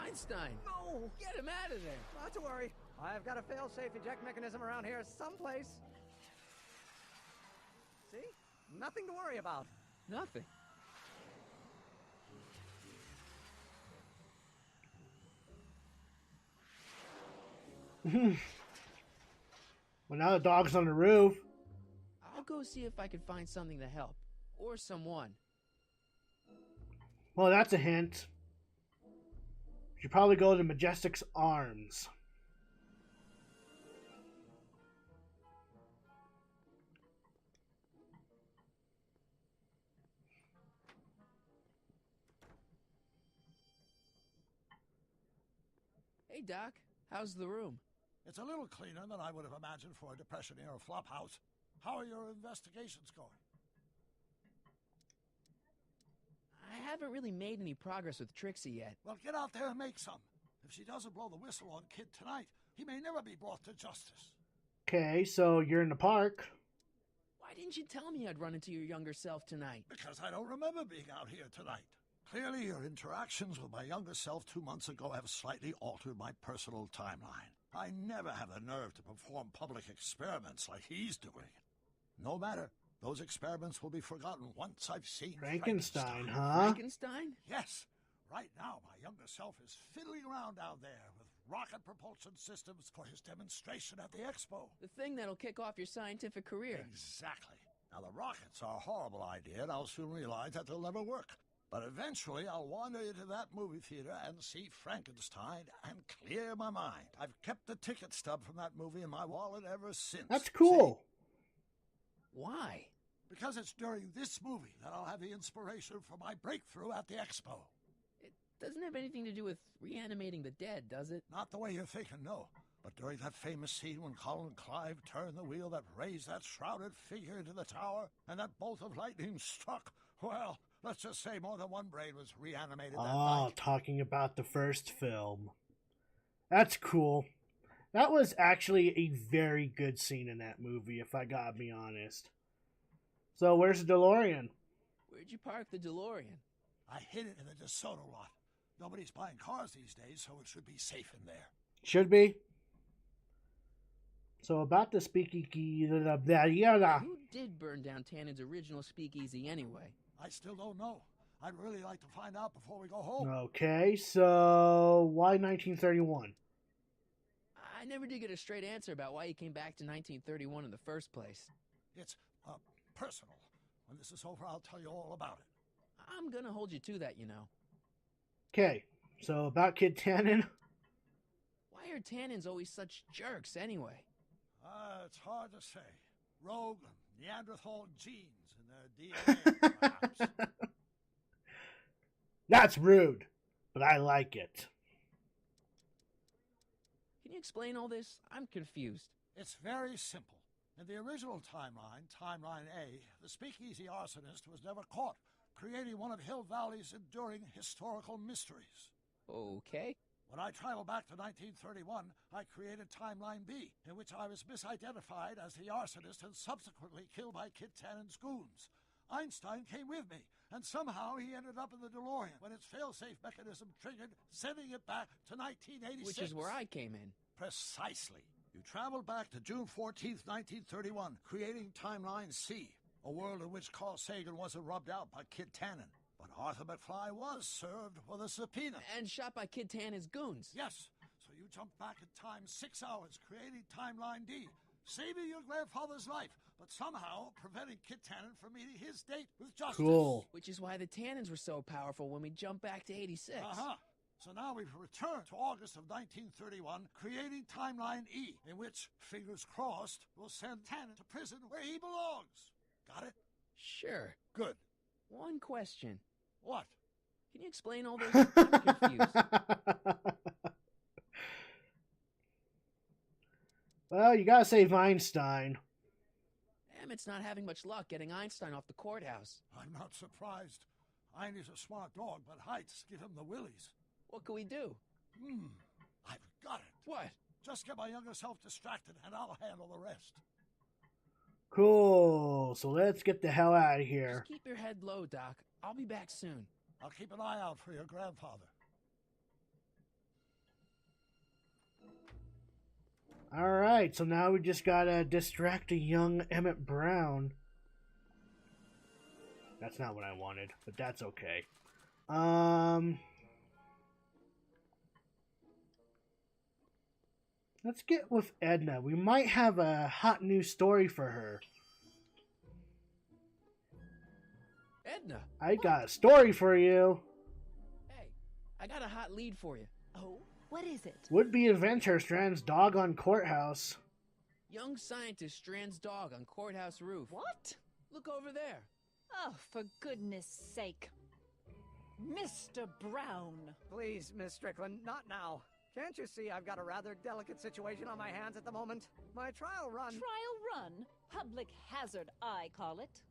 Einstein! No! Get him out of there! Not to worry. I've got a fail-safe eject mechanism around here someplace. See? Nothing to worry about. Nothing. Well, now the dog's on the roof. I'll go see if I can find something to help. Or someone. Well, that's a hint. You should probably go to Majestic's Arms. Hey, Doc. How's the room? It's a little cleaner than I would have imagined for a Depression-era flophouse. How are your investigations going? I haven't really made any progress with Trixie yet. Well, get out there and make some. If she doesn't blow the whistle on Kid tonight, he may never be brought to justice. Okay, so you're in the park. Why didn't you tell me I'd run into your younger self tonight? Because I don't remember being out here tonight. Clearly, your interactions with my younger self 2 months ago have slightly altered my personal timeline. I never have the nerve to perform public experiments like he's doing. No matter. Those experiments will be forgotten once I've seen Frankenstein, huh? Frankenstein? Yes. Right now, my younger self is fiddling around down there with rocket propulsion systems for his demonstration at the expo. The thing that'll kick off your scientific career. Exactly. Now, the rockets are a horrible idea, and I'll soon realize that they'll never work. But eventually, I'll wander into that movie theater and see Frankenstein and clear my mind. I've kept the ticket stub from that movie in my wallet ever since. That's cool. See? Why? Because it's during this movie that I'll have the inspiration for my breakthrough at the expo. It doesn't have anything to do with reanimating the dead, does it? Not the way you're thinking, no. But during that famous scene when Colin Clive turned the wheel that raised that shrouded figure into the tower, and that bolt of lightning struck, well, let's just say more than one brain was reanimated that night. Talking about the first film. That's cool. That was actually a very good scene in that movie, if I gotta be honest. So, where's the DeLorean? Where'd you park the DeLorean? I hid it in the DeSoto lot. Nobody's buying cars these days, so it should be safe in there. Should be. So, about the speakeasy... Who did burn down Tannen's original speakeasy anyway? I still don't know. I'd really like to find out before we go home. Okay, so why 1931? I never did get a straight answer about why he came back to 1931 in the first place. It's, personal. When this is over, I'll tell you all about it. I'm gonna hold you to that, you know. Okay, so about Kid Tannen? Why are Tannens always such jerks anyway? It's hard to say. Rogue Neanderthal genes in their DNA, perhaps. That's rude, but I like it. Can you explain all this? I'm confused. It's very simple. In the original timeline, Timeline A, the speakeasy arsonist was never caught, creating one of Hill Valley's enduring historical mysteries. Okay. When I traveled back to 1931, I created Timeline B, in which I was misidentified as the arsonist and subsequently killed by Kid Tannen's goons. Einstein came with me, and somehow he ended up in the DeLorean when its failsafe mechanism triggered, sending it back to 1986. Which is where I came in. Precisely. You traveled back to June 14th, 1931, creating Timeline C, a world in which Carl Sagan wasn't rubbed out by Kid Tannen. But Arthur McFly was served with a subpoena. And shot by Kid Tannen's goons. Yes. So you jumped back in time 6 hours, creating Timeline D, saving your grandfather's life, but somehow preventing Kid Tannen from meeting his date with justice. Cool. Which is why the Tannens were so powerful when we jumped back to 86. Uh-huh. So now we've returned to August of 1931, creating Timeline E, in which, fingers crossed, we'll send Tannen to prison where he belongs. Got it? Sure. Good. One question. What? Can you explain all this? I'm confused. Well, you gotta save Einstein. Emmett's not having much luck getting Einstein off the courthouse. I'm not surprised. Einstein's a smart dog, but heights give him the willies. What can we do? I've got it. What? Just get my younger self distracted, and I'll handle the rest. Cool. So let's get the hell out of here. Just keep your head low, Doc. I'll be back soon. I'll keep an eye out for your grandfather. Alright, so now we just gotta distract a young Emmett Brown. That's not what I wanted, but that's okay. Let's get with Edna. We might have a hot new story for her. Edna! I got a story for you. Hey, I got a hot lead for you. Oh, what is it? Would-be inventor strands dog on courthouse. Young scientist strands dog on courthouse roof. What? Look over there. Oh, for goodness sake. Mr. Brown. Please, Miss Strickland, not now. Can't you see I've got a rather delicate situation on my hands at the moment? My trial run... Trial run? Public hazard, I call it.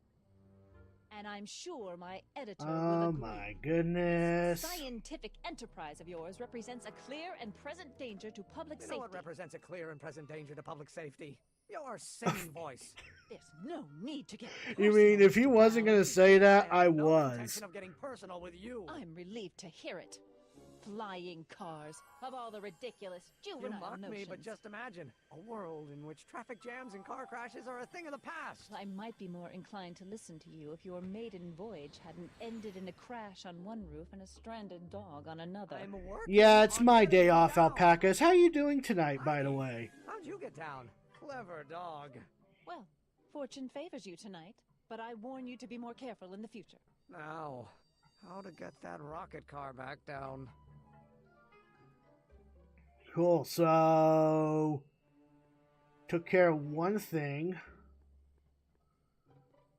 And I'm sure my editor will agree. Oh my goodness. This scientific enterprise of yours represents a clear and present danger to public safety. You know what represents a clear and present danger to public safety? Your singing voice. There's no need to get You mean if he wasn't going to say that, I no was. intention of getting personal with you. I'm relieved to hear it. Flying cars, of all the ridiculous juvenile You mock notions. me, but just imagine a world in which traffic jams and car crashes are a thing of the past. I might be more inclined to listen to you if your maiden voyage hadn't ended in a crash on one roof and a stranded dog on another. I'm working Yeah, it's on my getting day off, down. alpacas. How you doing tonight, by the way? How'd you get down? Clever dog. Well, fortune favors you tonight, but I warn you to be more careful in the future. Now, how to get that rocket car back down? Cool, so... Took care of one thing.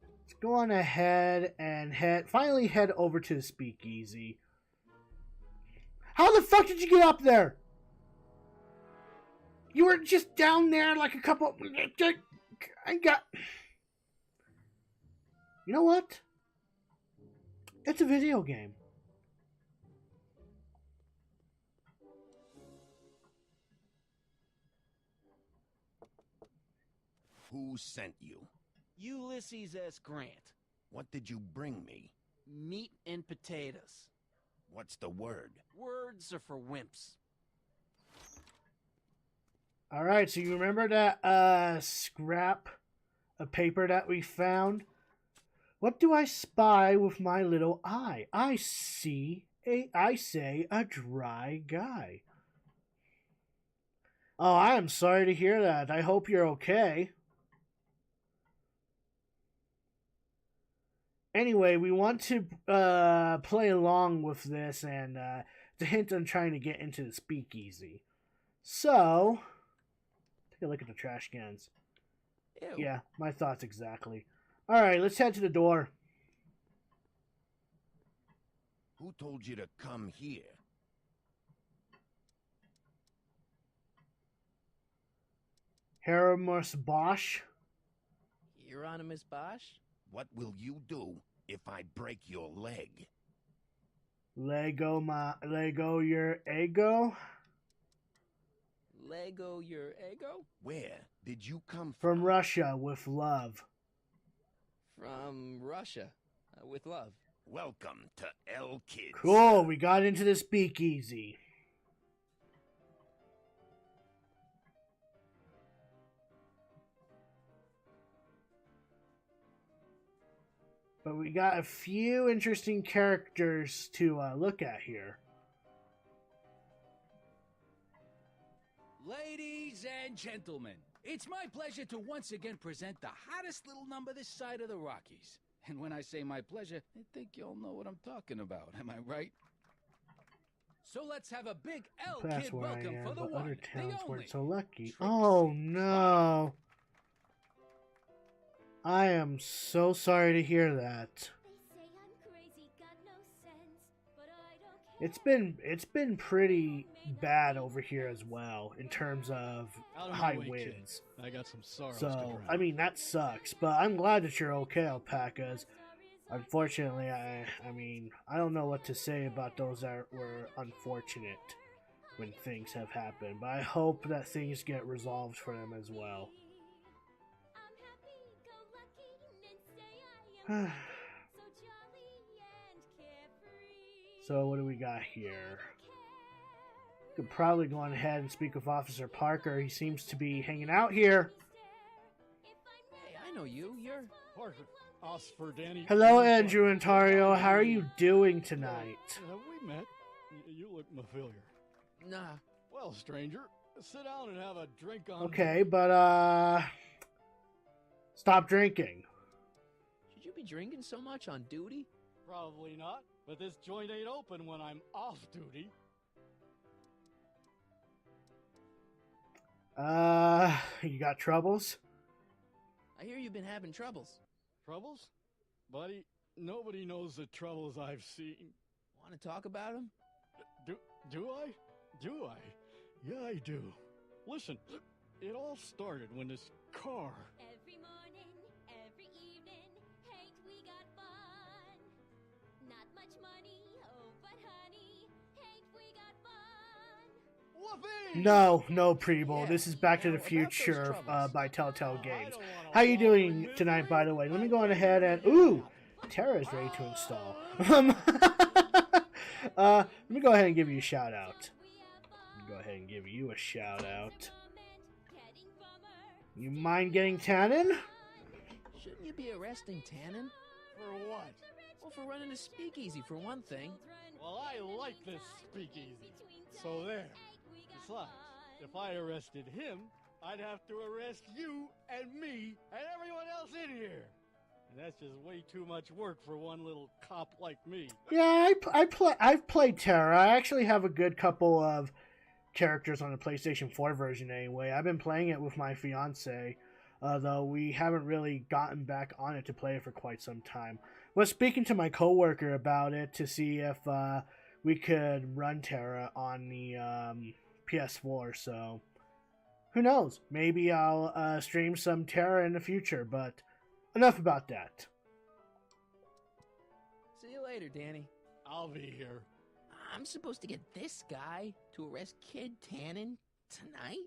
Let's go on ahead and finally head over to the speakeasy. How the fuck did you get up there? You were just down there like a couple... I got... You know what? It's a video game. Who sent you? Ulysses S. Grant. What did you bring me? Meat and potatoes. What's the word? Words are for wimps. Alright, so you remember that scrap of paper that we found? What do I spy with my little eye? I say a dry guy. Oh, I am sorry to hear that. I hope you're okay. Anyway, we want to play along with this, and it's a hint on trying to get into the speakeasy. So, take a look at the trash cans. Ew. Yeah, my thoughts exactly. Alright, let's head to the door. Who told you to come here? Hieronymus Bosch. Hieronymus Bosch? What will you do if I break your leg? Lego your ego? Lego your ego? Where did you come From Russia with love. From Russia, with love. Welcome to L Kids. Cool, we got into the speakeasy. But we got a few interesting characters to look at here. Ladies and gentlemen, it's my pleasure to once again present the hottest little number this side of the Rockies. And when I say my pleasure, I think you'll know what I'm talking about. Am I right? So let's have a big L That's Kid where I welcome am, for the but one, other the towns only. weren't so lucky. Oh no. I am so sorry to hear that. It's been pretty bad over here as well in terms of Out of my high way, kid. winds. I got some sorrows to So, drown. I mean, that sucks, but I'm glad that you're okay, alpacas. Unfortunately, I mean, I don't know what to say about those that were unfortunate. when things have happened. But I hope that things get resolved for them as well. So what do we got here? Could probably go on ahead and speak with Officer Parker. He seems to be hanging out here. Hey, I know you. You're Parker. Oscar Danny. Hello, Andrew and Tario. How are you doing tonight? We met. You look familiar. Nah. Well, stranger, sit down and have a drink on. Okay, but stop drinking. Should you be drinking so much on duty? Probably not, but this joint ain't open when I'm off duty. You got troubles? I hear you've been having troubles. Troubles? Buddy, nobody knows the troubles I've seen. Want to talk about them? Do I? Do I? Yeah, I do. Listen, it all started when this car... Every morning, every evening, hate we got fun. Not much money, oh, but honey, hate we got fun. Whoopee! No, Preble. This is Back to the Future by Telltale Games. How you doing tonight, by the way? Let me go on ahead and... Ooh! Terra is ready to install. Let me go ahead and give you a shout-out. Go ahead and give you a shout-out. You mind getting Tannen? Shouldn't you be arresting Tannen? For what? Well, for running a speakeasy, for one thing. Well, I like this speakeasy. So there. Besides, if I arrested him, I'd have to arrest you and me and everyone else in here. And that's just way too much work for one little cop like me. Yeah, I've played Terra. I actually have a good couple of characters on the PlayStation 4 version anyway. I've been playing it with my fiance, though we haven't really gotten back on it to play it for quite some time. Was speaking to my coworker about it to see if we could run Terra on the PS4, so who knows? Maybe I'll stream some Terra in the future, but enough about that. See you later, Danny. I'll be here. I'm supposed to get this guy to arrest Kid Tannen tonight?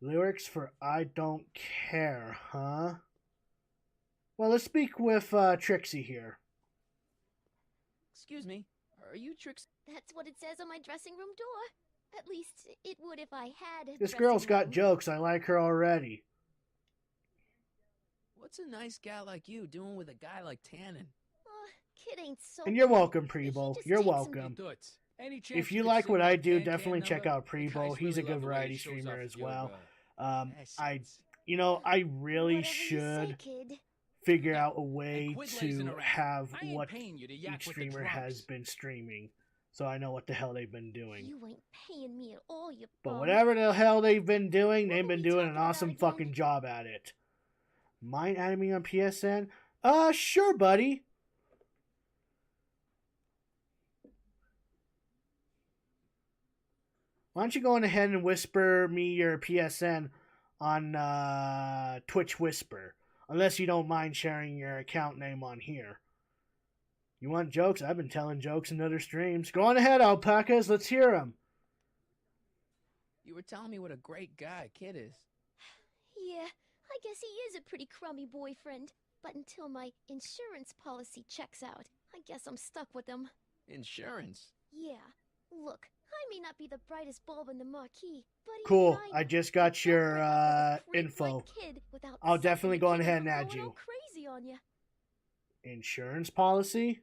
Lyrics for I Don't Care, huh? Well, let's speak with Trixie here. Excuse me, are you Trixie? That's what it says on my dressing room door. At least it would if I had a This dressing girl's got room. jokes. I like her already. What's a nice gal like you doing with a guy like Tannen? Kid ain't so And you're bad. welcome, He Prebo. just You're takes some welcome. Toots, any chance If you could like sing what I that do, Can definitely Can check number? out The Prebo. guys He's a really love good the way variety he shows streamer off as your, well. assets. I really Whatever you should say, kid. figure out a way quit lazing to around. have I ain't what paying you to yak each with the streamer has drunks. been streaming, so I know what the hell they've been doing. You ain't paying me at all, you But bum. whatever the hell they've been doing, they've been we doing an talking about awesome again? fucking job at it. Mind adding me on PSN? Sure, buddy. Why don't you go on ahead and whisper me your PSN on Twitch Whisper? Unless you don't mind sharing your account name on here. You want jokes? I've been telling jokes in other streams. Go on ahead, alpacas. Let's hear them. You were telling me what a great guy Kid is. Yeah, I guess he is a pretty crummy boyfriend. But until my insurance policy checks out, I guess I'm stuck with him. Insurance? Yeah, look, I may not be the brightest bulb in the marquee, but he Cool. and I just got your info. kid without I'll definitely go on sucking ahead the and kid add going you. all crazy on you. Insurance policy?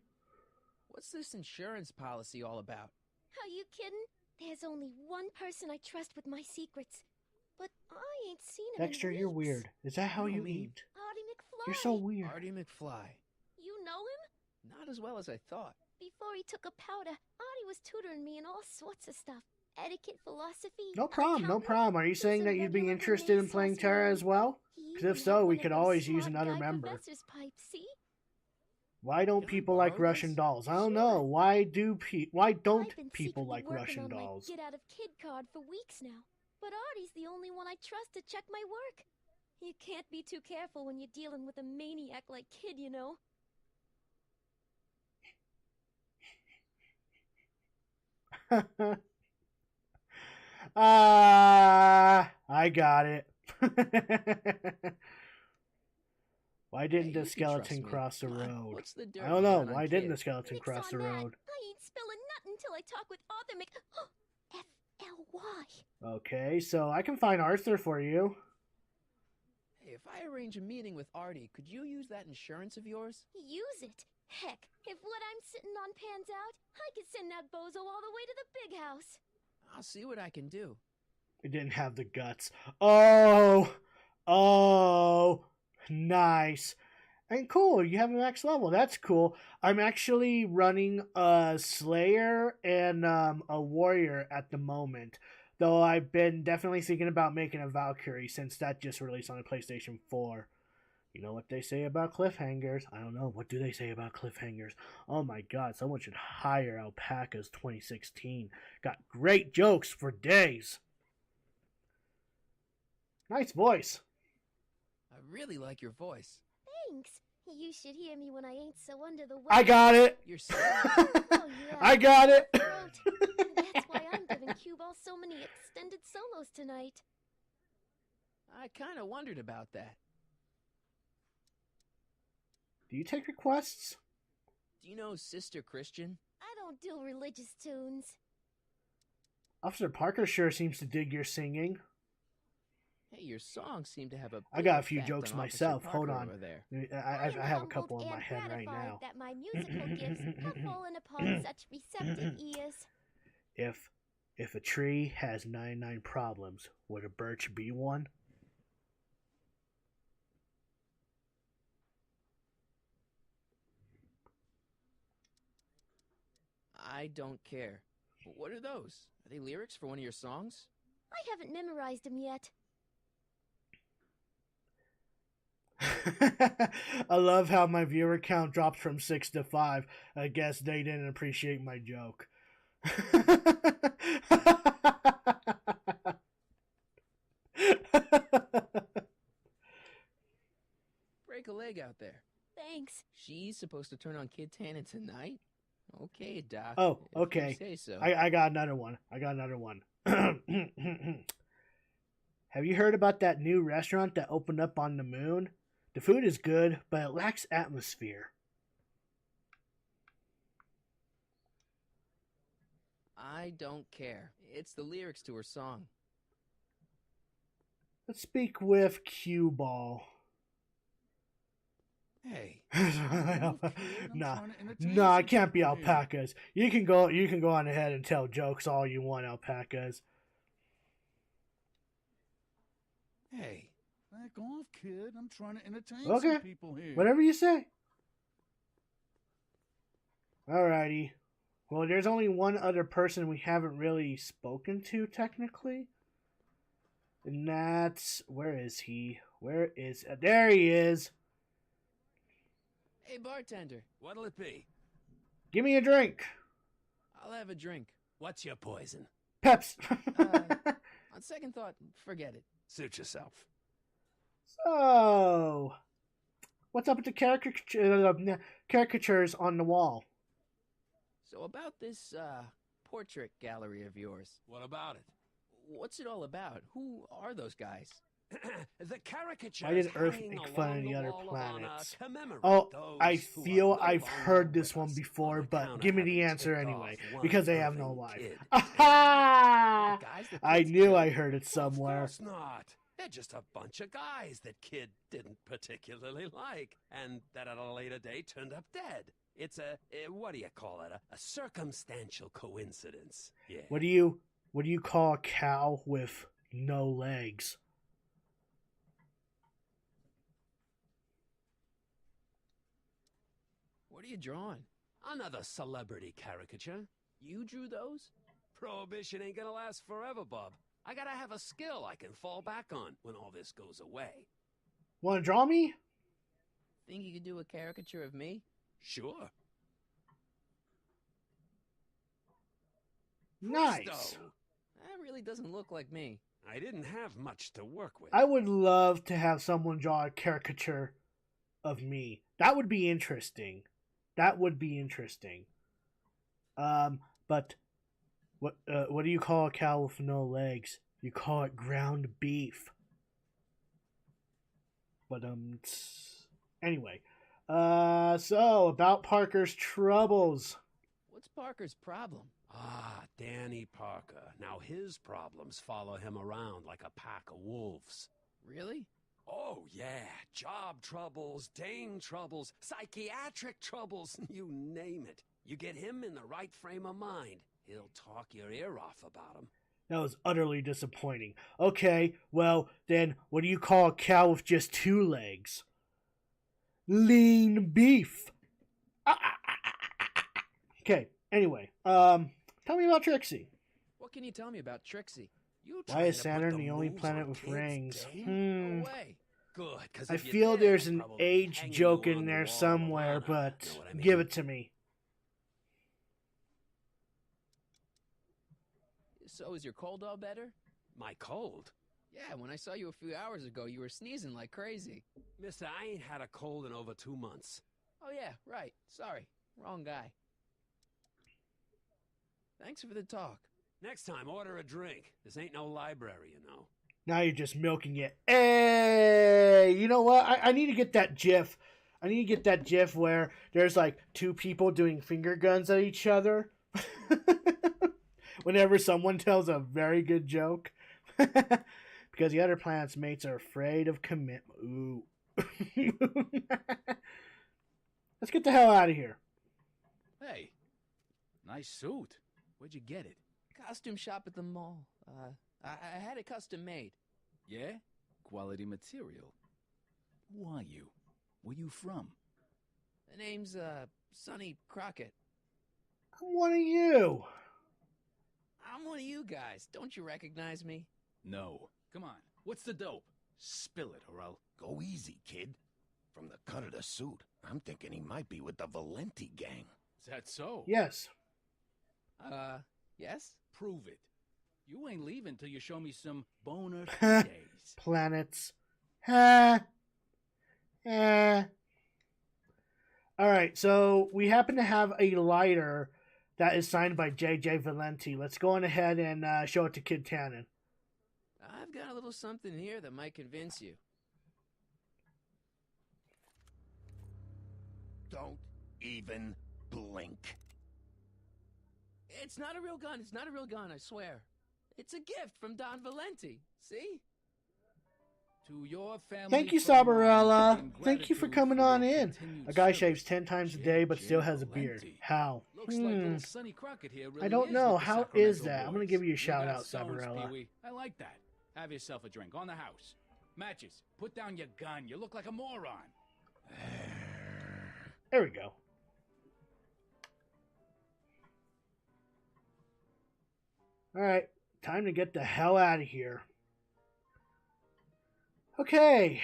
What's this insurance policy all about? Are you kidding? There's only one person I trust with my secrets. But I ain't seen him Dexter, in you're weeks. weird. Is that how You you know me. eat? Artie McFly. You're so weird. Artie McFly. You know him? Not as well as I thought. Before he took a powder, Artie was tutoring me in all sorts of stuff. Etiquette, philosophy. No problem, no accounting. problem. Are you saying a that you'd be regular interested in Renaissance playing Terra man. as well? He Because if even so, had we one could of those always use smart another guy member. professor's pipes, see? Why don't Can I people like borrow Russian this? dolls? I don't Sure. know. Why don't I've been people secretly like working Russian on dolls? My get out of kid card for weeks now. But Artie's the only one I trust to check my work. You can't be too careful when you're dealing with a maniac like Kid, you know. I got it. Why didn't Hey, the you can trust skeleton me. cross the Come on, road? what's the I dirty don't know. gun on Why didn't Kid? the skeleton Nix cross the on that. road? I ain't spilling nothing till I talk with Arthur F-L-Y. Okay, so I can find Arthur for you. Hey, if I arrange a meeting with Artie, could you use that insurance of yours? Use it. Heck, if what I'm sitting on pans out, I could send that bozo all the way to the big house. I'll see what I can do. It didn't have the guts. Oh, nice. And cool, you have a max level. That's cool. I'm actually running a Slayer and a Warrior at the moment. Though I've been definitely thinking about making a Valkyrie since that just released on the PlayStation 4. You know what they say about cliffhangers? I don't know. What do they say about cliffhangers? Oh my god, someone should hire Alpaca's 2016. Got great jokes for days. Nice voice. I really like your voice. Thanks. You should hear me when I ain't so under the weather. I got it. You're so... Oh, yeah. I got it. That's why I'm giving Cue Ball so many extended solos tonight. I kind of wondered about that. Do you take requests? Do you know Sister Christian? I don't do religious tunes. Officer Parker sure seems to dig your singing. Hey, your songs seem to have a I big got a few effect jokes on Officer myself. Hold Parker on. over there. I have a humbled couple in my and head right gratified now. that my musical gifts have fallen upon such receptive ears. If a tree has 99 problems, would a birch be one? I don't care. What are those? Are they lyrics for one of your songs? I haven't memorized them yet. I love how my viewer count dropped from 6 to 5. I guess they didn't appreciate my joke. Break a leg out there. Thanks. She's supposed to turn on Kid Tannen tonight? Okay, Doc. Oh, if okay. You say so. I got another one. Have you heard about that new restaurant that opened up on the moon? The food is good, but it lacks atmosphere. I don't care. It's the lyrics to her song. Let's speak with Cue Ball. Hey. Nah, it can't be alpacas. You can go on ahead and tell jokes all you want, alpacas. Hey, back off, kid. I'm trying to entertain Okay. some people here. Whatever you say. Alrighty. Well, there's only one other person we haven't really spoken to, technically. And that's... Where is he? There he is! Hey, bartender. What'll it be? Give me a drink. I'll have a drink. What's your poison? Peps. On second thought, forget it. Suit yourself. So... What's up with the caricatures on the wall? So about this, portrait gallery of yours. What about it? What's it all about? Who are those guys? The caricatures. Why did Earth hanging make fun of along the other wall of honor planets? commemorate Oh, those I who feel are no I've longer heard this with one us before, on but account give me of the having answer tipped anyway, off one because they have no Irving life. kid. Aha! The guys that I kids knew killed? I heard it somewhere. Of course not. They're just a bunch of guys that Kid didn't particularly like, and that at a later date turned up dead. It's what do you call it? A circumstantial coincidence. Yeah. What do you call a cow with no legs? What are you drawing? Another celebrity caricature. You drew those? Prohibition ain't gonna last forever, Bob. I gotta have a skill I can fall back on when all this goes away. Want to draw me? Think you could do a caricature of me? Sure. Nice. Presto. That really doesn't look like me. I didn't have much to work with. I would love to have someone draw a caricature of me. That would be interesting. But What do you call a cow with no legs? You call it ground beef. But anyway, so about Parker's troubles. What's Parker's problem? Ah, Danny Parker. Now his problems follow him around like a pack of wolves. Really? Oh, yeah. Job troubles, dame troubles, psychiatric troubles, you name it. You get him in the right frame of mind, he'll talk your ear off about him. That was utterly disappointing. Okay, well, then what do you call a cow with just 2 legs? Lean beef. Okay, anyway, tell me about Trixie. What can you tell me about Trixie? Why is Saturn the only planet with rings? No way. Good, because I feel there's an age joke in there somewhere, but give it to me. So is your cold all better? My cold? Yeah, when I saw you a few hours ago, you were sneezing like crazy. Mister, I ain't had a cold in over 2 months. Oh yeah, right. Sorry. Wrong guy. Thanks for the talk. Next time, order a drink. This ain't no library, you know. Now you're just milking it. Hey, you know what? I need to get that GIF. I need to get that GIF where there's like 2 people doing finger guns at each other. Whenever someone tells a very good joke. Because the other planet's mates are afraid of commitment. Ooh. Let's get the hell out of here. Hey, nice suit. Where'd you get it? Costume shop at the mall. I had it custom made. Yeah? Quality material. Who are you? Where you from? The name's, Sonny Crockett. I'm one of you. I'm one of you guys. Don't you recognize me? No. Come on. What's the dope? Spill it, or I'll... Go easy, kid. From the cut of the suit, I'm thinking he might be with the Valenti gang. Is that so? Yes. Yes? Prove it. You ain't leaving till you show me some boner days. Planets. Alright, so we happen to have a lighter that is signed by J.J. Valenti. Let's go on ahead and show it to Kid Tannen. I've got a little something here that might convince you. Don't even blink. It's not a real gun. It's not a real gun, I swear. It's a gift from Don Valenti. See? To your family. Thank you, from Sabarella. mine, in Thank you for gratitude coming your on in. continued A guy service. shaves 10 times a day but still has a Valenti. beard. How? Looks like little Sonny Crockett here really I don't is know. with the How Sacramento is that? I'm going to boys. give you a You shout got out, stones, Sabarella. Pee-wee. I like that. Have yourself a drink on the house. Matches. Put down your gun. You look like a moron. There we go. Alright, time to get the hell out of here. Okay.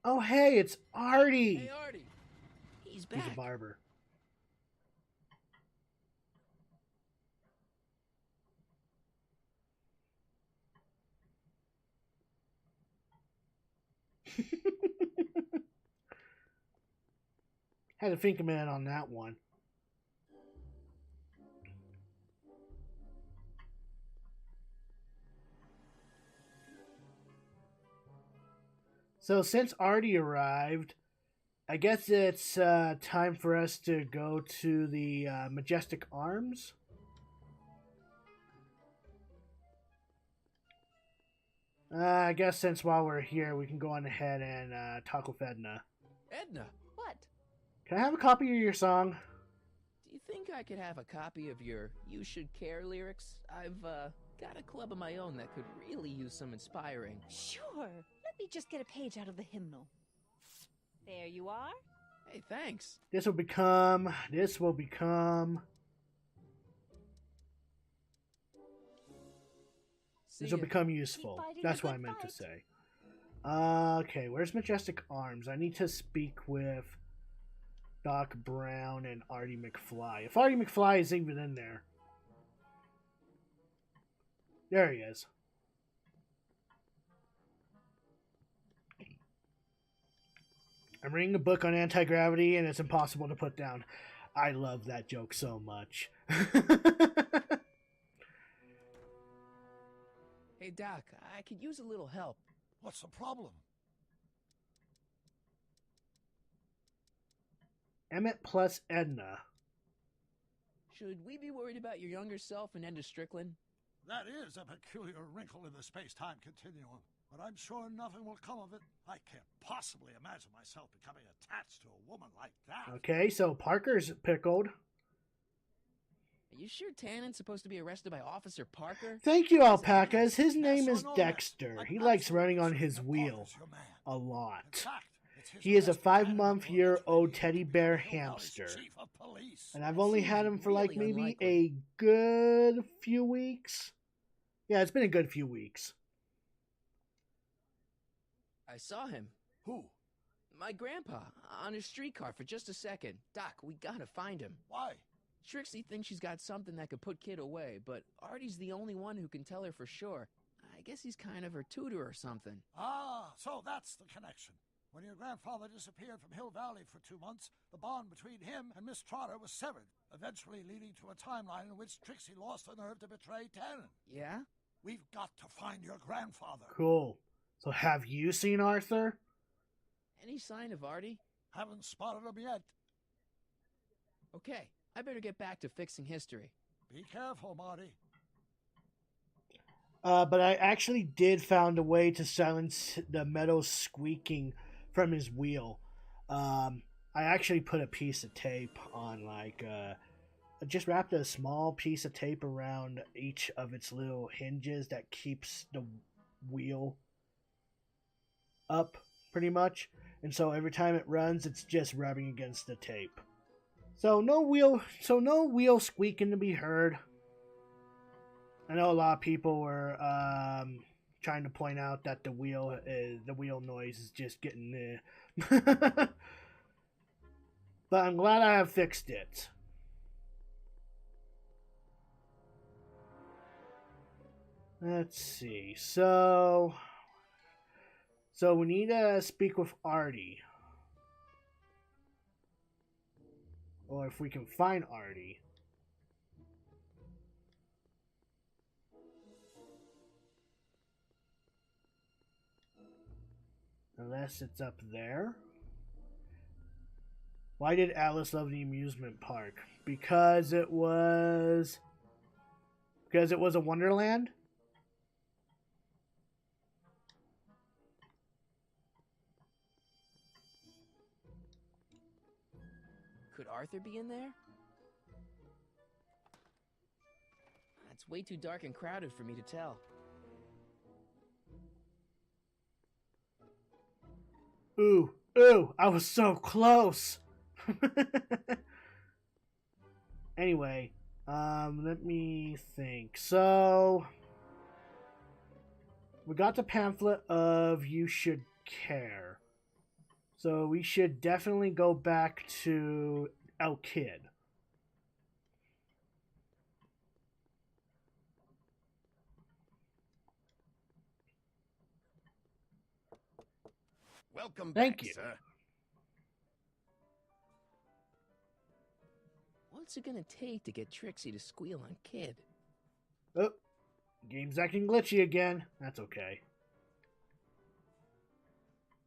Oh, hey, it's Artie. Hey, Artie. He's back. He's a barber. Had to think a minute on that one. So since Artie arrived, I guess it's time for us to go to the Majestic Arms. I guess since while we're here, we can go on ahead and talk with Edna. Edna. What? Can I have a copy of your song? Do you think I could have a copy of your You Should Care lyrics? I've, got a club of my own that could really use some inspiring. Sure. Let me just get a page out of the hymnal. There you are. Hey, thanks. This will become. This will become useful. That's what I meant to say. Okay, where's Majestic Arms? I need to speak with Doc Brown and Artie McFly. If Artie McFly is even in there. There he is. I'm reading a book on anti-gravity and it's impossible to put down. I love that joke so much. Hey, Doc, I could use a little help. What's the problem? Emmett plus Edna. Should we be worried about your younger self and Enda Strickland? That is a peculiar wrinkle in the space-time continuum, but I'm sure nothing will come of it. I can't possibly imagine myself becoming attached to a woman like that. Okay, so Parker's pickled. Are you sure Tannen's supposed to be arrested by Officer Parker? Thank you, Alpacas. His name is Dexter. He likes running on his wheel a lot. He is a 5-month-year-old teddy bear hamster. And I've only had him for like maybe a good few weeks. Yeah, it's been a good few weeks. I saw him. Who? My grandpa, on his streetcar for just a second. Doc, we gotta find him. Why? Trixie thinks she's got something that could put Kid away, but Artie's the only one who can tell her for sure. I guess he's kind of her tutor or something. Ah, so that's the connection. When your grandfather disappeared from Hill Valley for 2 months, the bond between him and Miss Trotter was severed, eventually leading to a timeline in which Trixie lost the nerve to betray Tannen. Yeah? We've got to find your grandfather. Cool. So have you seen Arthur? Any sign of Artie? Haven't spotted him yet. Okay, I better get back to fixing history. Be careful, Marty. But I actually did found a way to silence the metal squeaking from his wheel. I actually put a piece of tape on, like, just wrapped a small piece of tape around each of its little hinges that keeps the wheel up, pretty much. And so every time it runs, it's just rubbing against the tape. So no wheel squeaking to be heard. I know a lot of people were trying to point out that the wheel noise is just getting but I'm glad I have fixed it. Let's see. So we need to speak with Artie. Or if we can find Artie. Unless it's up there. Why did Alice love the amusement park? Because it was a wonderland? Could Arthur be in there? It's way too dark and crowded for me to tell. Ooh, I was so close. Anyway, let me think. So, we got the pamphlet of You Should Care. So we should definitely go back to El Kid. Welcome Thank back, you. sir. What's it gonna take to get Trixie to squeal on Kid? Oh, game's acting glitchy again. That's okay.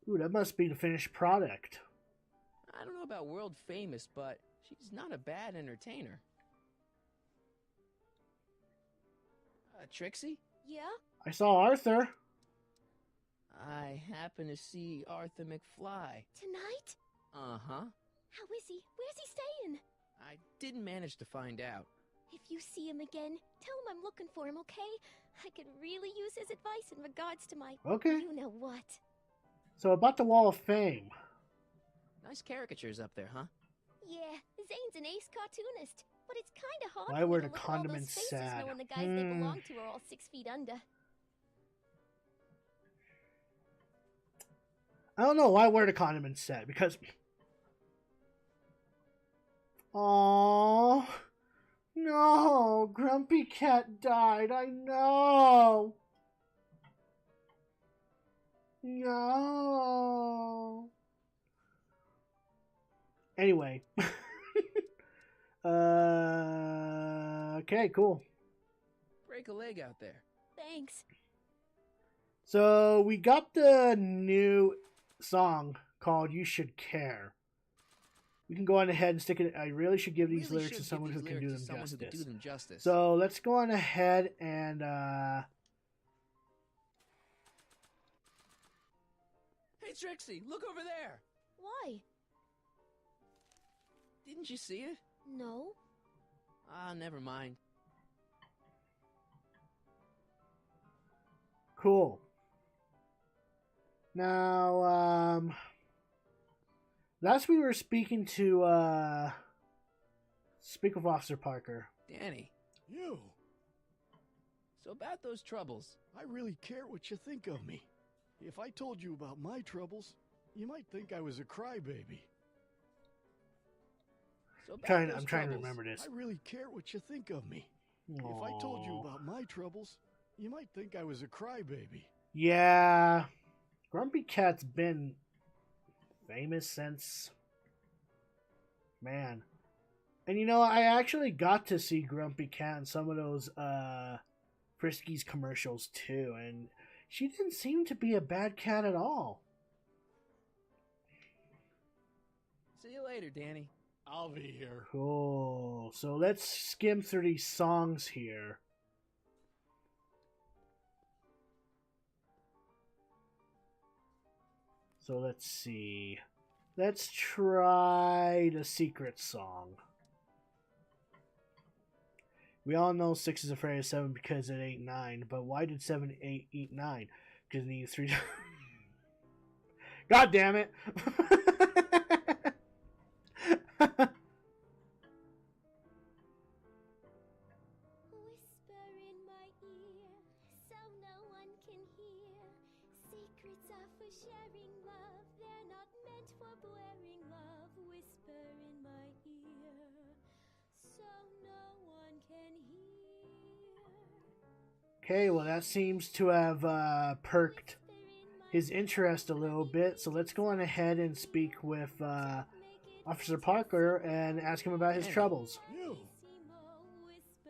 Ooh, that must be the finished product. I don't know about world famous, but she's not a bad entertainer. Trixie? Yeah? I saw Arthur. I happen to see Arthur McFly. Tonight? Uh-huh. How is he? Where's he staying? I didn't manage to find out. If you see him again, tell him I'm looking for him, okay? I could really use his advice in regards to my... Okay. You know what? So about the Wall of Fame. Nice caricatures up there, huh? Yeah, Zane's an ace cartoonist, but it's kind of hard Why for me were to the look at all those condiments faces sad? knowing the guys they belong to are all 6 feet under. I don't know why were the condiments sad, because... Aww. No, Grumpy Cat died, I know. No. Anyway. Okay, cool. Break a leg out there. Thanks. So we got the new song called "You Should Care." We can go on ahead and stick it. I really should give these lyrics to someone who can do them justice. So let's go on ahead and Hey, Trixie, look over there. Why? Didn't you see it? No. Ah, never mind. Cool. Now, last we were speaking to, speak with Officer Parker. Danny. You. So about those troubles. I really care what you think of me. If I told you about my troubles, you might think I was a crybaby. So I'm trying to remember this. I really care what you think of me. Aww. If I told you about my troubles, you might think I was a crybaby. Yeah. Grumpy Cat's been famous since... Man. And you know, I actually got to see Grumpy Cat in some of those Friskies commercials too, and she didn't seem to be a bad cat at all. See you later, Danny. I'll be here. Cool. So let's skim through these songs here. So let's see. Let's try the Secret song. We all know 6 is afraid of 7 because it ate 9, but why did 7 eat 9? Because it needs 3. God damn it! Whisper in my ear, so no one can hear. Secrets are for sharing love, they're not meant for blaring love. Whisper in my ear, so no one can hear. Okay, well that seems to have perked his interest a little bit, so let's go on ahead and speak with Officer Parker and ask him about his troubles. You.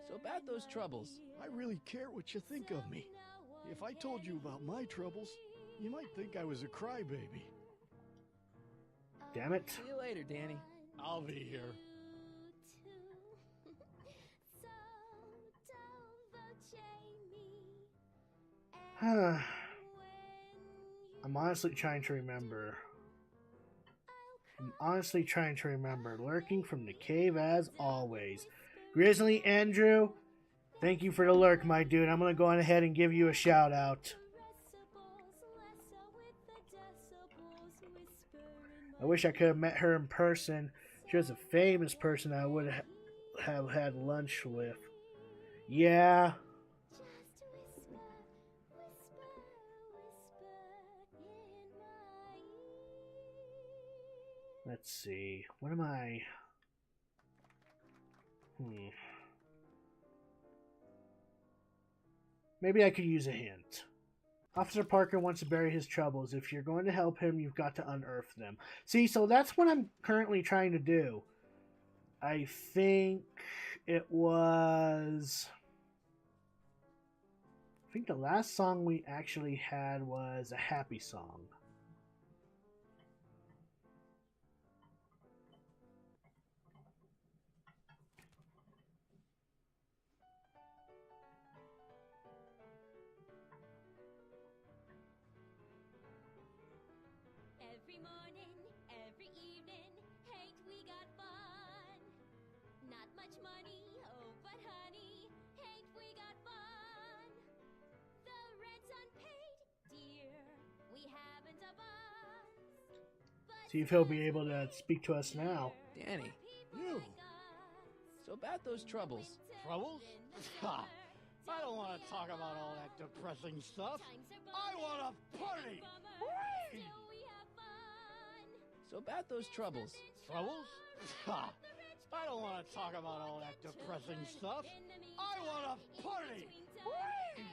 So about those troubles. I really care what you think of me. If I told you about my troubles, you might think I was a crybaby. Damn it. See you later, Danny. I'll be here. I'm honestly trying to remember. Lurking from the cave as always. Grizzly Andrew, thank you for the lurk, my dude. I'm going to go on ahead and give you a shout out. I wish I could have met her in person. She was a famous person I would have had lunch with. Yeah. Let's see. What am I? Maybe I could use a hint. Officer Parker wants to bury his troubles. If you're going to help him, you've got to unearth them. See, so that's what I'm currently trying to do. I think it was... I think the last song we actually had was a happy song. Every morning, every evening, ain't we got fun? Not much money, oh but honey, ain't we got fun? The rent's unpaid, dear, we haven't a bus. See if he'll be able to speak to us now. Danny. You. So about those troubles. Troubles? Ha! I don't want to talk about all that depressing stuff. I want to party! Whee! So about those troubles. Troubles? Ha! I don't want to talk about all that depressing stuff. I want to party! Whee!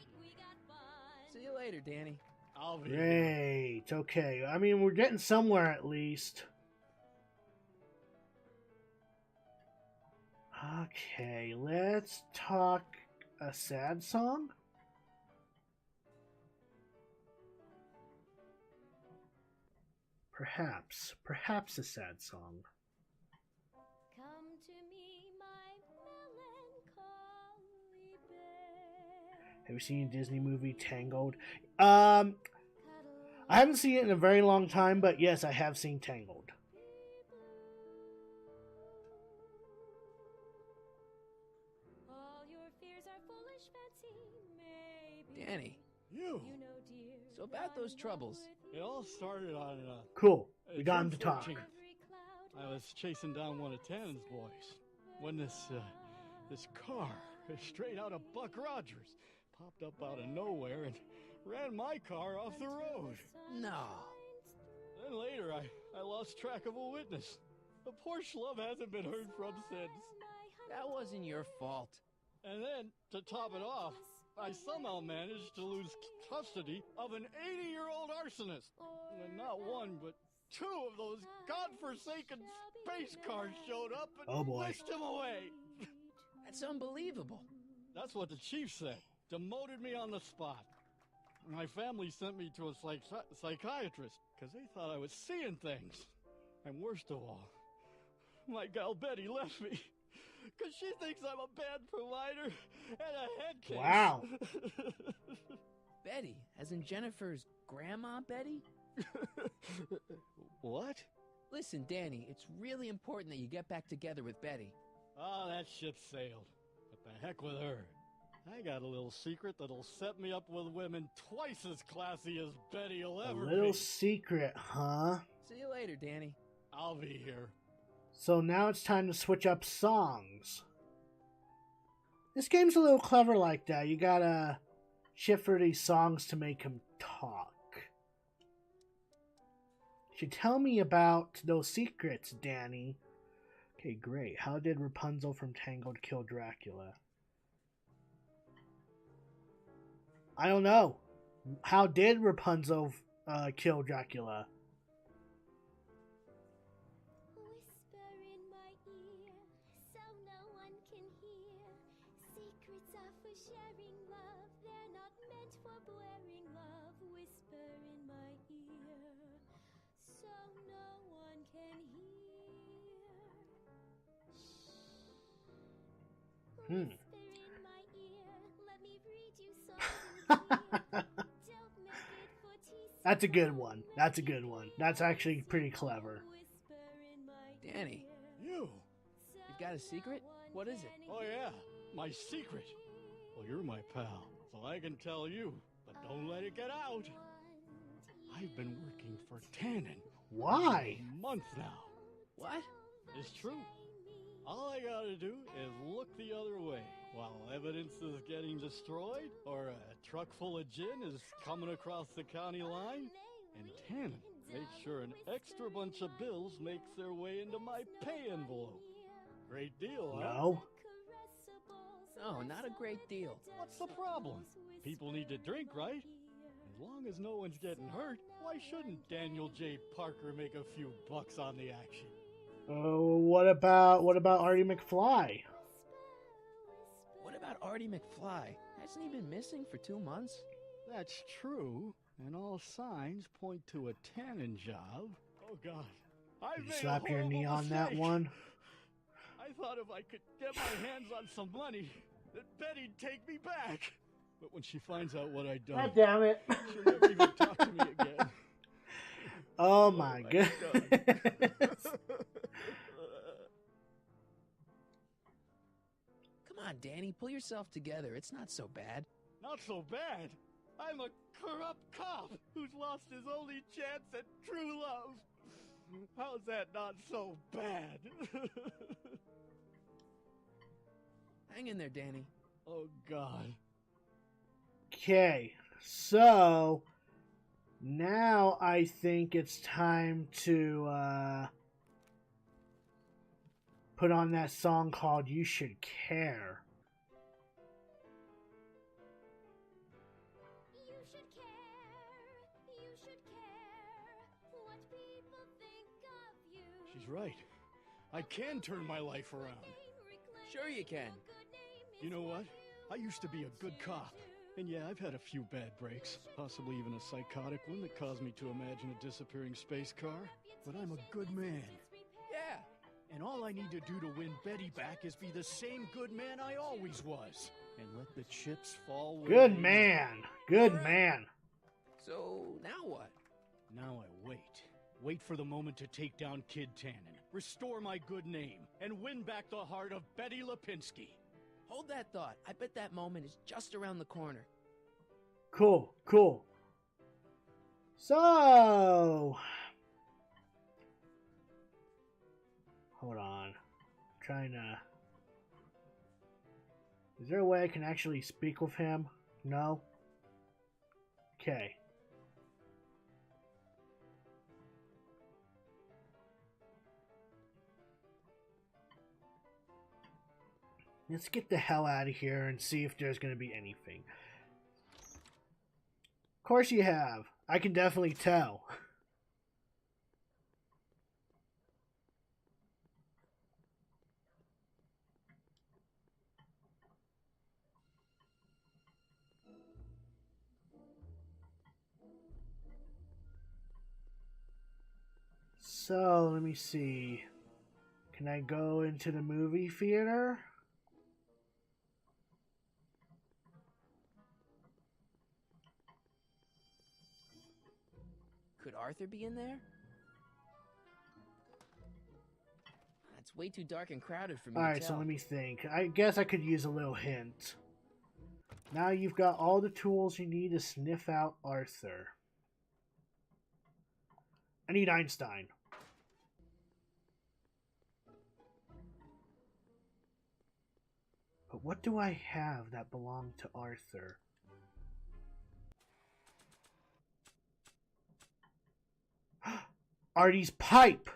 See you later, Danny. I'll be Great. Okay. I mean, we're getting somewhere at least. Okay, let's talk a sad song. Perhaps a sad song. Come to me, my melancholy bear. Have you seen the Disney movie Tangled? I haven't seen it in a very long time, but yes, I have seen Tangled. All your fears are foolish fancy, maybe. Danny, You. You know, dear. so about those troubles. It all started on Cool. We June got him to talk. 14th. I was chasing down one of Tannen's boys when this car, straight out of Buck Rogers, popped up out of nowhere and ran my car off the road. No. Then later, I lost track of a witness. The poor schlub hasn't been heard from since. That wasn't your fault. And then, to top it off, I somehow managed to lose custody of an 80-year-old arsonist. And not one, but two of those godforsaken space cars showed up and Oh, boy. whisked him away. That's unbelievable. That's what the chief said. Demoted me on the spot. My family sent me to a psychiatrist because they thought I was seeing things. And worst of all, my gal Betty left me because she thinks I'm a bad provider and a head case. Wow. Betty, as in Jennifer's grandma Betty? What? Listen, Danny, it's really important that you get back together with Betty. Oh, that ship sailed. But the heck with her. I got a little secret that'll set me up with women twice as classy as Betty will A ever little be. secret, huh? See you later, Danny. I'll be here. So now it's time to switch up songs. This game's a little clever like that. You gotta shift for these songs to make them talk. You should tell me about those secrets, Danny. Okay, great. How did Rapunzel from Tangled kill Dracula? I don't know. How did Rapunzel kill Dracula? Whisper in my ear, so no one can hear. Secrets are for sharing love, they're not meant for blaring love. Whisper in my ear, so no one can hear. Shh. Hmm. Whisper in my ear, let me read you songs in clear. Don't make it for teasing. That's a good one. That's a good one. That's actually pretty clever. Danny, You? you've got a secret? What is it? Oh, yeah. My secret. Well, you're my pal, so I can tell you, but don't let it get out. I've been working for Tannen. Why? For a month now. What? It's true. All I gotta do is look the other way while evidence is getting destroyed or a truck full of gin is coming across the county line, and Tannen makes sure an extra bunch of bills makes their way into my pay envelope. Great deal, huh? No. No, not a great deal. What's the problem? People need to drink, right? As long as no one's getting hurt, why shouldn't Daniel J. Parker make a few bucks on the action? What about Artie McFly? What about Artie McFly? Hasn't he been missing for 2 months? That's true, and all signs point to a Tannen job. Oh, God. I Did you made slap a your horrible knee on that mistake. one? I thought if I could get my hands on some money, that Betty'd take me back. But when she finds out what I'd done, God damn it. she'll never even talk to me again. Oh my goodness. Come on, Danny, pull yourself together. It's not so bad. Not so bad. I'm a corrupt cop who's lost his only chance at true love. How's that not so bad? Hang in there, Danny. Oh, God. Okay, so now I think it's time to put on that song called You Should Care. You should care what people think of you. She's right. I can turn my life around. Sure you can. You know what? I used to be a good cop. And yeah, I've had a few bad breaks. Possibly even a psychotic one that caused me to imagine a disappearing space car. But I'm a good man. Yeah. And all I need to do to win Betty back is be the same good man I always was. And let the chips fall where Good they man. Good man. So, now what? Now I wait. Wait for the moment to take down Kid Tannen, restore my good name, and win back the heart of Betty Lipinski. Hold that thought. I bet that moment is just around the corner. Cool, cool. So, hold on. I'm trying to. Is there a way I can actually speak with him? No? Okay. Let's get the hell out of here and see if there's going to be anything. Of course you have. I can definitely tell. So, let me see. Can I go into the movie theater? Could Arthur be in there? It's way too dark and crowded for me to Alright, tell. so let me think. I guess I could use a little hint. Now you've got all the tools you need to sniff out Arthur. I need Einstein. But what do I have that belonged to Arthur? Artie's pipe!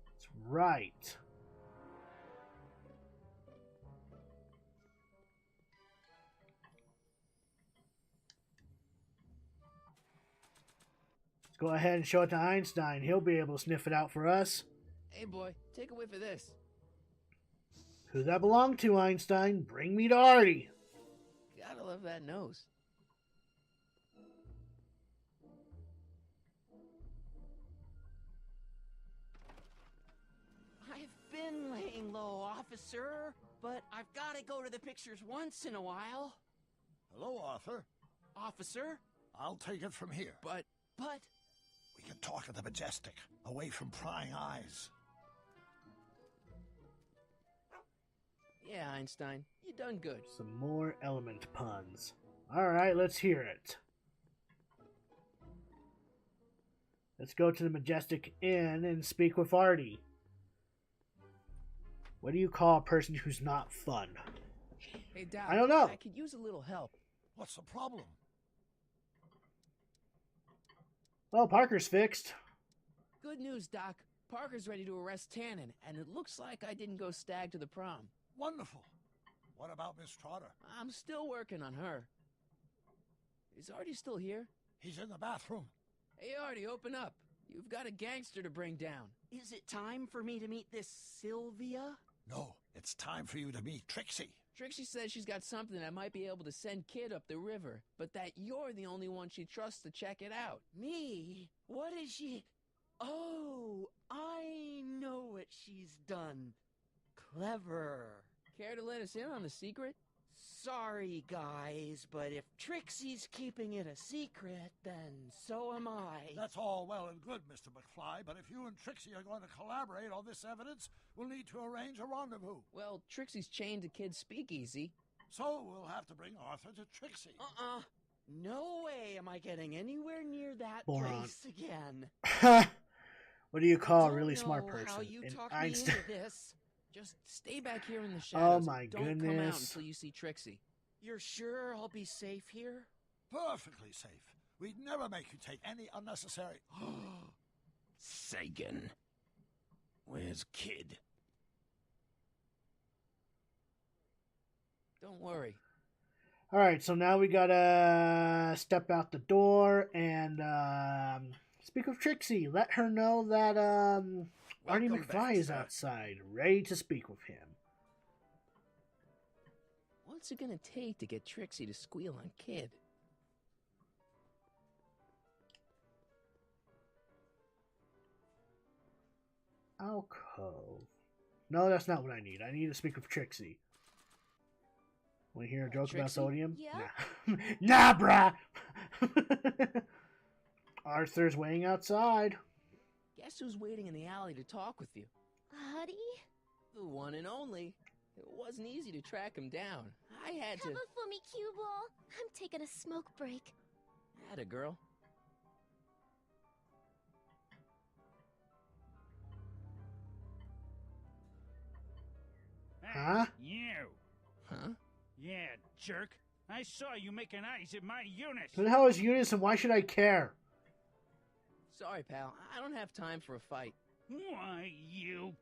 That's right. Let's go ahead and show it to Einstein. He'll be able to sniff it out for us. Hey boy, take a whiff of this. Who that belong to, Einstein? Bring me to Artie. Gotta love that nose. I've been laying low, officer, but I've got to go to the pictures once in a while. Hello, Arthur. Officer? I'll take it from here. But... We can talk at the Majestic, away from prying eyes. Yeah, Einstein, you done good. Some more element puns. Alright, let's hear it. Let's go to the Majestic Inn and speak with Artie. What do you call a person who's not fun? Hey, Doc, I don't know. I could use a little help. What's the problem? Well, Parker's fixed. Good news, Doc. Parker's ready to arrest Tannen, and it looks like I didn't go stag to the prom. Wonderful. What about Miss Trotter? I'm still working on her. Is Artie still here? He's in the bathroom. Hey, Artie, open up. You've got a gangster to bring down. Is it time for me to meet this Sylvia? No, it's time for you to meet Trixie. Trixie says she's got something that might be able to send Kid up the river, but that you're the only one she trusts to check it out. Me? What is she... Oh, I know what she's done. Clever. Care to let us in on the secret? Sorry, guys, but if Trixie's keeping it a secret, then so am I. That's all well and good, Mr. McFly, but if you and Trixie are going to collaborate on this evidence, we'll need to arrange a rendezvous. Well, Trixie's chained to Kid's speakeasy. So we'll have to bring Arthur to Trixie. No way am I getting anywhere near that Moron. place again. What do you call a Don't really know smart person? how you An talked me Einstein. into this. Just stay back here in the shadows. Oh my Don't come out goodness. until you see Trixie. You're sure I'll be safe here? Perfectly safe. We'd never make you take any unnecessary... Sagan. Where's Kid? Don't worry. Alright, so now we gotta step out the door and speak with Trixie. Let her know that Artie Welcome McFly back, is sir. outside, ready to speak with him. What's it gonna take to get Trixie to squeal on Kid? Alcove. No, that's not what I need. I need to speak with Trixie. Want to hear a joke about Trixie? sodium? Yeah? Nah, brah! Arthur's waiting outside. Guess who's waiting in the alley to talk with you? Artie? The one and only. It wasn't easy to track him down. I had to... Cover for me, cue ball. I'm taking a smoke break. Atta girl. Huh? You. Huh? Yeah, jerk. I saw you making eyes at my Eunice. Who the hell is Eunice and why should I care? Sorry, pal. I don't have time for a fight. Why, you?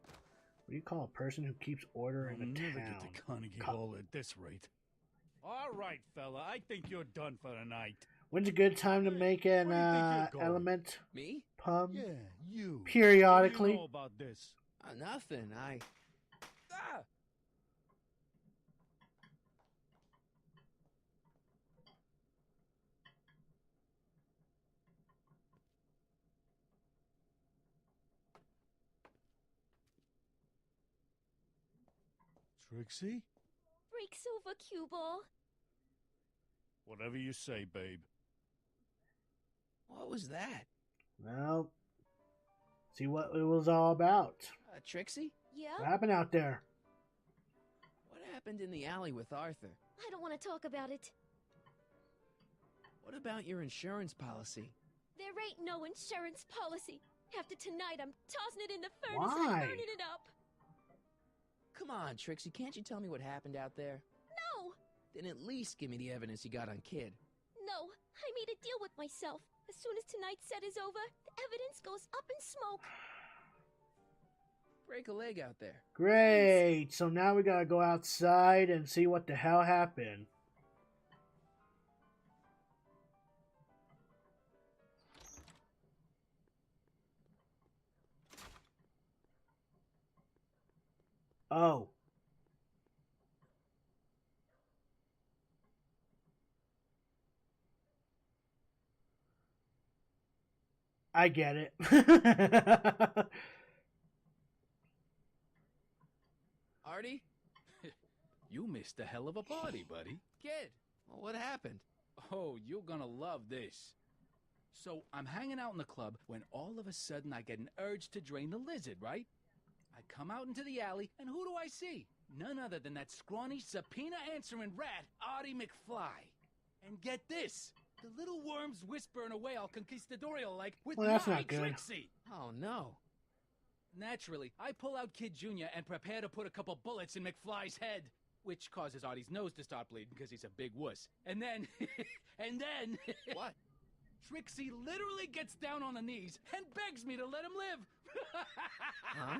What do you call a person who keeps order in I'll a never town? get to Carnegie Hall at this rate. All right, fella. I think you're done for the night. When's a good time to make an Where do you think you're going? element Me? pub? Yeah, you. Periodically. What do you know about this? Nothing. Ah! Trixie? Breaks over, cue ball. Whatever you say, babe. What was that? Well, see what it was all about. Trixie? Yeah? What happened out there? What happened in the alley with Arthur? I don't want to talk about it. What about your insurance policy? There ain't no insurance policy. After tonight, I'm tossing it in the furnace Why? and burning it up. Come on, Trixie, can't you tell me what happened out there? No! Then at least give me the evidence you got on Kid. No, I made a deal with myself. As soon as tonight's set is over, the evidence goes up in smoke. Break a leg out there. Great. So now we gotta go outside and see what the hell happened. Oh. I get it. Artie? You missed a hell of a party, buddy. Kid, well, what happened? Oh, you're gonna love this. So, I'm hanging out in the club when all of a sudden I get an urge to drain the lizard, right? I come out into the alley, and who do I see? None other than that scrawny, subpoena-answering rat, Artie McFly. And get this, the little worm's whispering away all conquistadorial-like with Well, that's my not good. Trixie. Oh, no. Naturally, I pull out Kid Jr. and prepare to put a couple bullets in McFly's head, which causes Artie's nose to start bleeding because he's a big wuss. And then, What? Trixie literally gets down on her knees and begs me to let him live. Huh?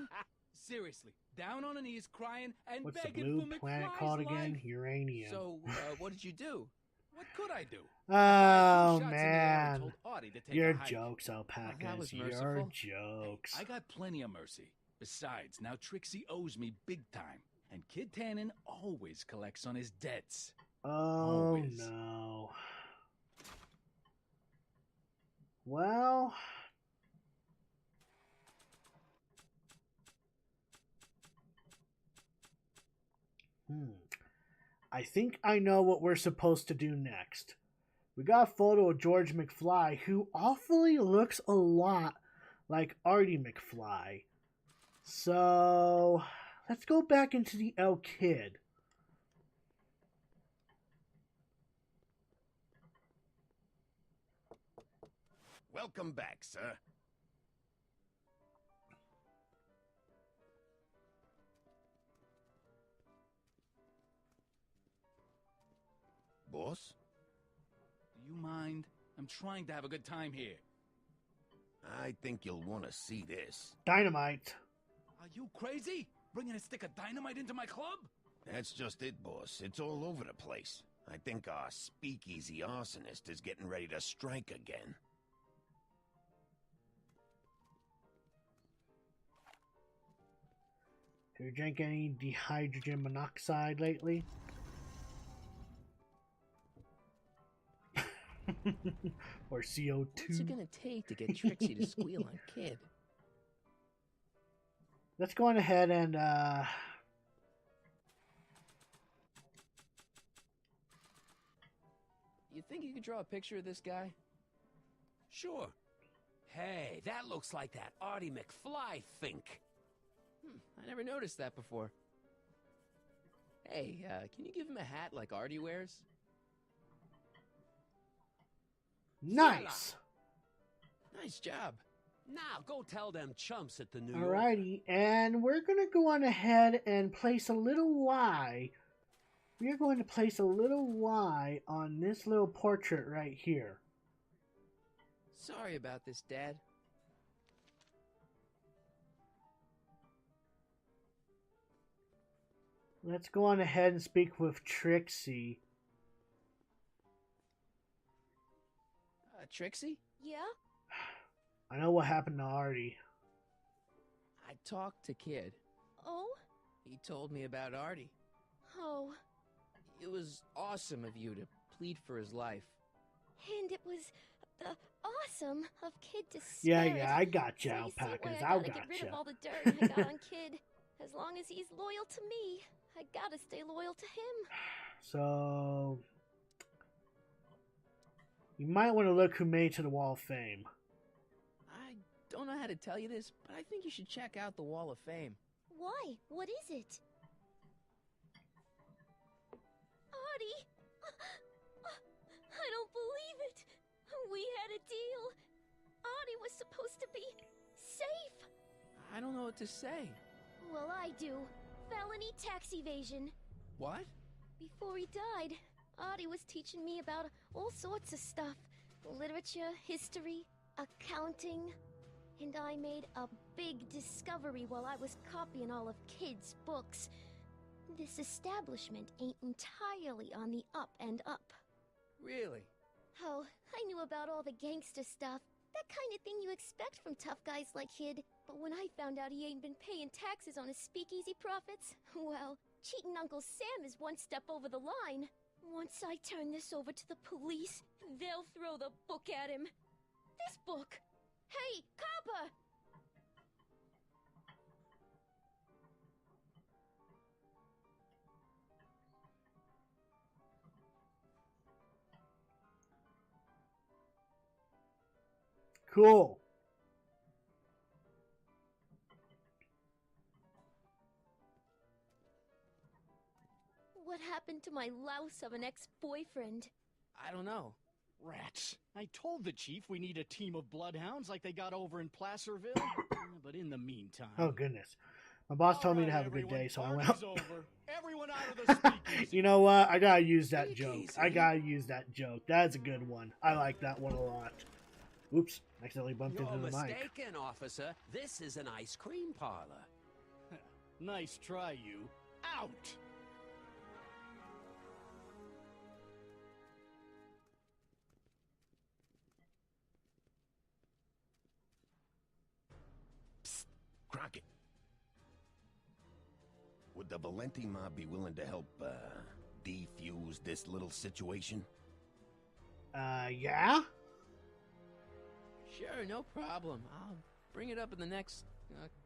Seriously, down on her knees, crying and What's the begging blue for planet McFly's called life. again? Uranium. So, what did you do? What could I do? Oh, I fired 2 shots in the air and man. told Artie to take Your a hike. jokes, alpacas. that was Your merciful. jokes. I got plenty of mercy. Besides, now Trixie owes me big time, and Kid Tannen always collects on his debts. Oh, Always. no. Well... I think I know what we're supposed to do next. We got a photo of George McFly, who awfully looks a lot like Artie McFly. So, let's go back into the El Kid. Welcome back, sir. Boss? Do you mind? I'm trying to have a good time here. I think you'll want to see this. Dynamite. Are you crazy? Bringing a stick of dynamite into my club? That's just it, boss. It's all over the place. I think our speakeasy arsonist is getting ready to strike again. Have you drank any dihydrogen monoxide lately? Or CO2? What's it gonna take to get Trixie to squeal on Kid? Let's go on ahead and You think you could draw a picture of this guy? Sure. Hey, that looks like that Artie McFly think. I never noticed that before. Hey, can you give him a hat like Artie wears? nice. Nice job. Now go tell them chumps at the New York. Alrighty, and we're gonna go on ahead and place a little Y. We are going to place a little Y on this little portrait right here. Sorry about this, Dad. Let's go on ahead and speak with Trixie. Trixie? Yeah? I know what happened to Artie. I talked to Kid. Oh? He told me about Artie. Oh. It was awesome of you to plead for his life. And it was awesome of Kid to Yeah, spare yeah, it. I got you, So you see alpacas. why I I gotta got get rid you. of all the dirt I got on Kid. As long as he's loyal to me, I gotta stay loyal to him. So you might want to look who made it to the Wall of Fame. I don't know how to tell you this, but I think you should check out the Wall of Fame. Why? What is it? Artie! I don't believe it! We had a deal! Artie was supposed to be safe! I don't know what to say. Well, I do. Felony tax evasion. What? Before he died, Artie was teaching me about all sorts of stuff. Literature, history, accounting. And I made a big discovery while I was copying all of Kid's books. This establishment ain't entirely on the up and up. Really? Oh, I knew about all the gangster stuff. That kind of thing you expect from tough guys like Kid. But when I found out he ain't been paying taxes on his speakeasy profits, well, cheating Uncle Sam is one step over the line. Once I turn this over to the police, they'll throw the book at him. This book! Hey, copper! Cool. What happened to my louse of an ex-boyfriend? I don't know. Rats. I told the chief we need a team of bloodhounds like they got over in Placerville. But in the meantime... Oh, goodness. My boss told me to Alright, have a good everyone, day, so I went party's out. over. Everyone out of the speakeasy. You know what? I gotta use that joke. Speakeasy. I gotta use that joke. That's a good one. I like that one a lot. Oops. Accidentally bumped You're into the mic. mistaken, officer. This is an ice cream parlor. Nice try, you. Out! Crockett. Would the Valenti mob be willing to help, defuse this little situation? Yeah? Sure, no problem. I'll bring it up in the next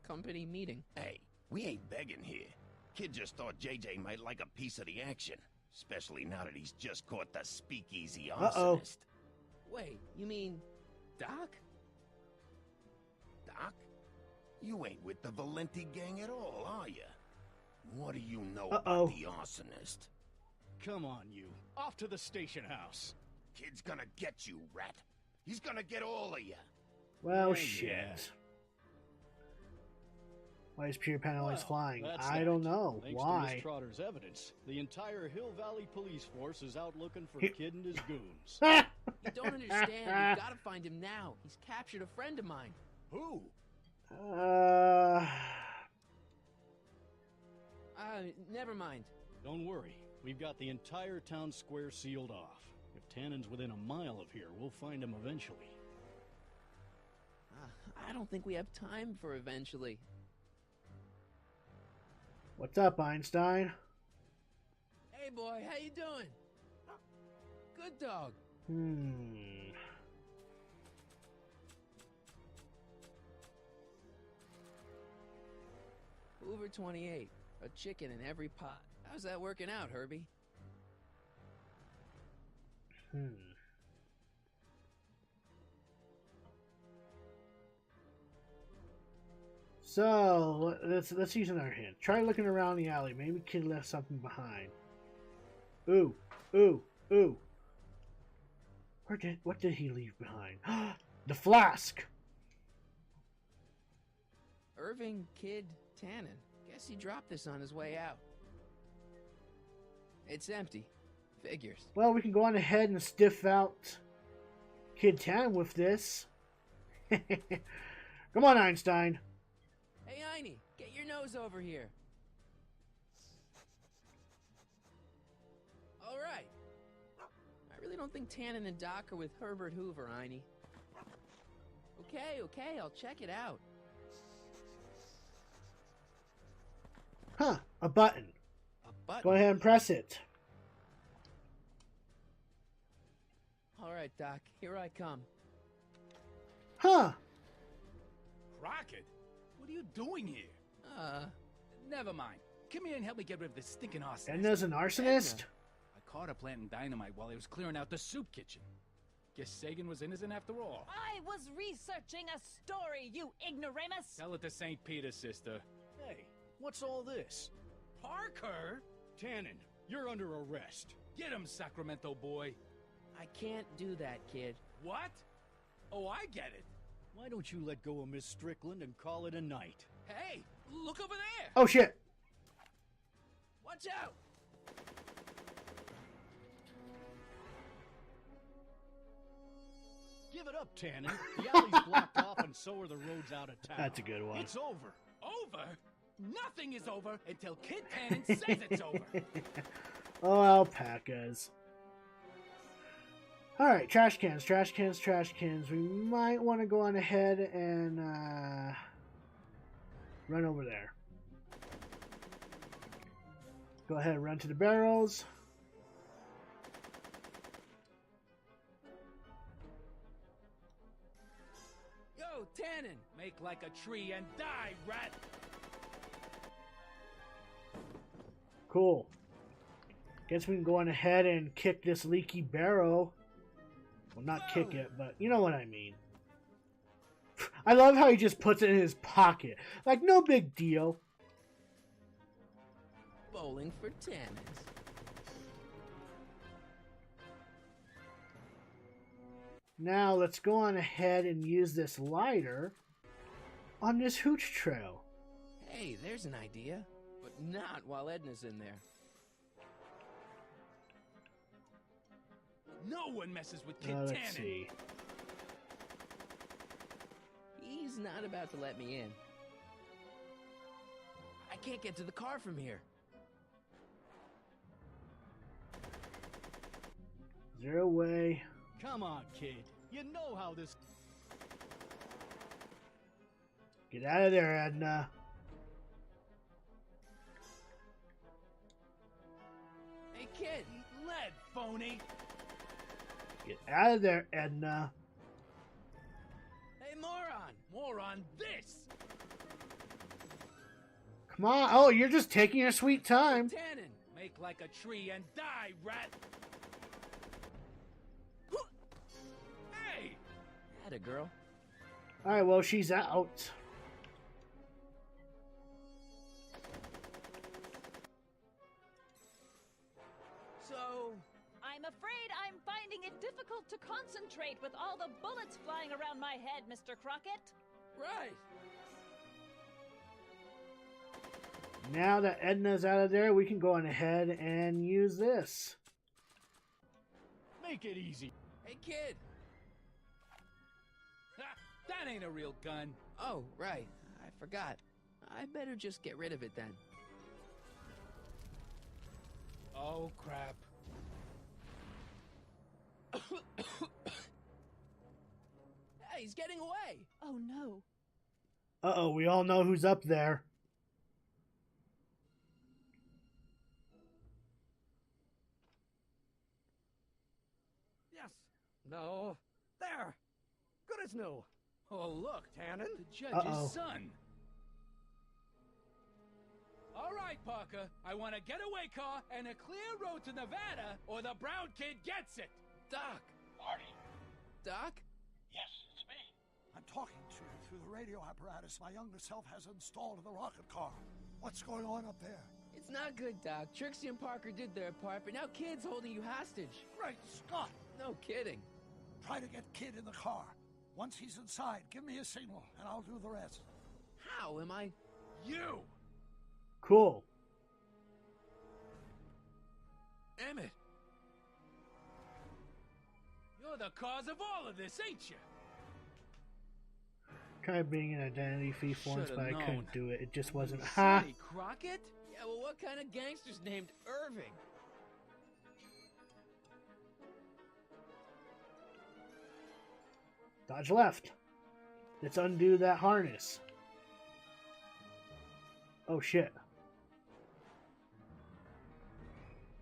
company meeting. Hey, we ain't begging here. Kid just thought JJ might like a piece of the action. Especially now that he's just caught the speakeasy Uh-oh. arsonist. Wait, you mean Doc? Doc? You ain't with the Valenti gang at all, are you? What do you know Uh-oh. about the arsonist? Come on, you. Off to the station house. Kid's gonna get you, rat. He's gonna get all of you. Well, Yeah, shit. yeah. Why is Peter Pan always Well, flying? that's I that. don't know. Thanks to Why? Miss Trotter's evidence, the entire Hill Valley police force is out looking for Kid and his goons. You don't understand. You've got to find him now. He's captured a friend of mine. Who? Never mind. Don't worry. We've got the entire town square sealed off. If Tannen's within a mile of here, we'll find him eventually. I don't think we have time for eventually. What's up, Einstein? Hey, boy, how you doing? Good dog. Hoover 28. A chicken in every pot. How's that working out, Herbie? So let's use another hint. Try looking around the alley. Maybe kid left something behind. Ooh. What did he leave behind? The flask. Irving Kid Tannen. Guess he dropped this on his way out. It's empty. Figures. Well, we can go on ahead and stiff out Kid Tannen with this. Come on, Einstein. Hey, Einie, get your nose over here. All right. I really don't think Tannen and Doc are with Herbert Hoover, Einie. Okay, I'll check it out. Huh, a button. A button? Go ahead and press it. All right, Doc, here I come. Huh. Crockett? What are you doing here? Never mind. Come here and help me get rid of this stinking arsonist. And there's an arsonist? I caught her planting dynamite while I was clearing out the soup kitchen. Guess Sagan was innocent after all. I was researching a story, you ignoramus! Tell it to St. Peter, sister. Hey, what's all this? Parker? Tannen, you're under arrest. Get him, Sacramento boy. I can't do that, kid. What? Oh, I get it. Why don't you let go of Miss Strickland and call it a night? Hey, look over there! Oh, shit. Watch out! Give it up, Tannen. The alley's blocked off and so are the roads out of town. That's a good one. It's over. Over? Nothing is over until Kid Tannen says it's over. Oh, alpacas. Alright, trash cans. We might want to go on ahead and run over there. Go ahead and run to the barrels. Yo, Tannen! Make like a tree and die, rat! Cool. Guess we can go on ahead and kick this leaky barrel. Well, not kick it, but you know what I mean. I love how he just puts it in his pocket. Like, no big deal. Bowling for Tannens. Now, let's go on ahead and use this lighter on this hooch trail. Hey, there's an idea. But not while Edna's in there. No one messes with Kid Let's Tannen. see. He's not about to let me in. I can't get to the car from here. Is there a way? Come on, kid. You know how this... Get out of there, Edna. Hey, kid! Lead, phony! Get out of there, Edna. Hey, moron! More on this! Come on. Oh, you're just taking your sweet time. Tannen! Make like a tree and die, rat! Hey! Atta girl. Alright, well, she's out. So... I'm afraid I'm finding it difficult to concentrate with all the bullets flying around my head, Mr. Crockett. Right. Now that Edna's out of there, we can go on ahead and use this. Make it easy. Hey, kid! Ha! That ain't a real gun. Oh, right. I forgot. I better just get rid of it then. Oh, crap. Hey, he's getting away! Oh no. Uh-oh, we all know who's up there. No. There. Good as new. Oh, look. Tannen? The judge's Uh-oh. son. All right, Parker. I want a getaway car and a clear road to Nevada, or the brown kid gets it. Doc. Marty. Doc? Yes, it's me. I'm talking to you through the radio apparatus my younger self has installed in the rocket car. What's going on up there? It's not good, Doc. Trixie and Parker did their part, but now Kid's holding you hostage. Great Scott! No kidding. Try to get Kid in the car. Once he's inside, give me a signal, and I'll do the rest. How am I? You! Cool. Emmett! You're the cause of all of this, ain't you? Tried being an identity thief once, Should've but I known. couldn't do it. It just wasn't. Ha! Sonny Crockett? Yeah, well, what kind of gangster's named Irving? Dodge left. Let's undo that harness. Oh shit.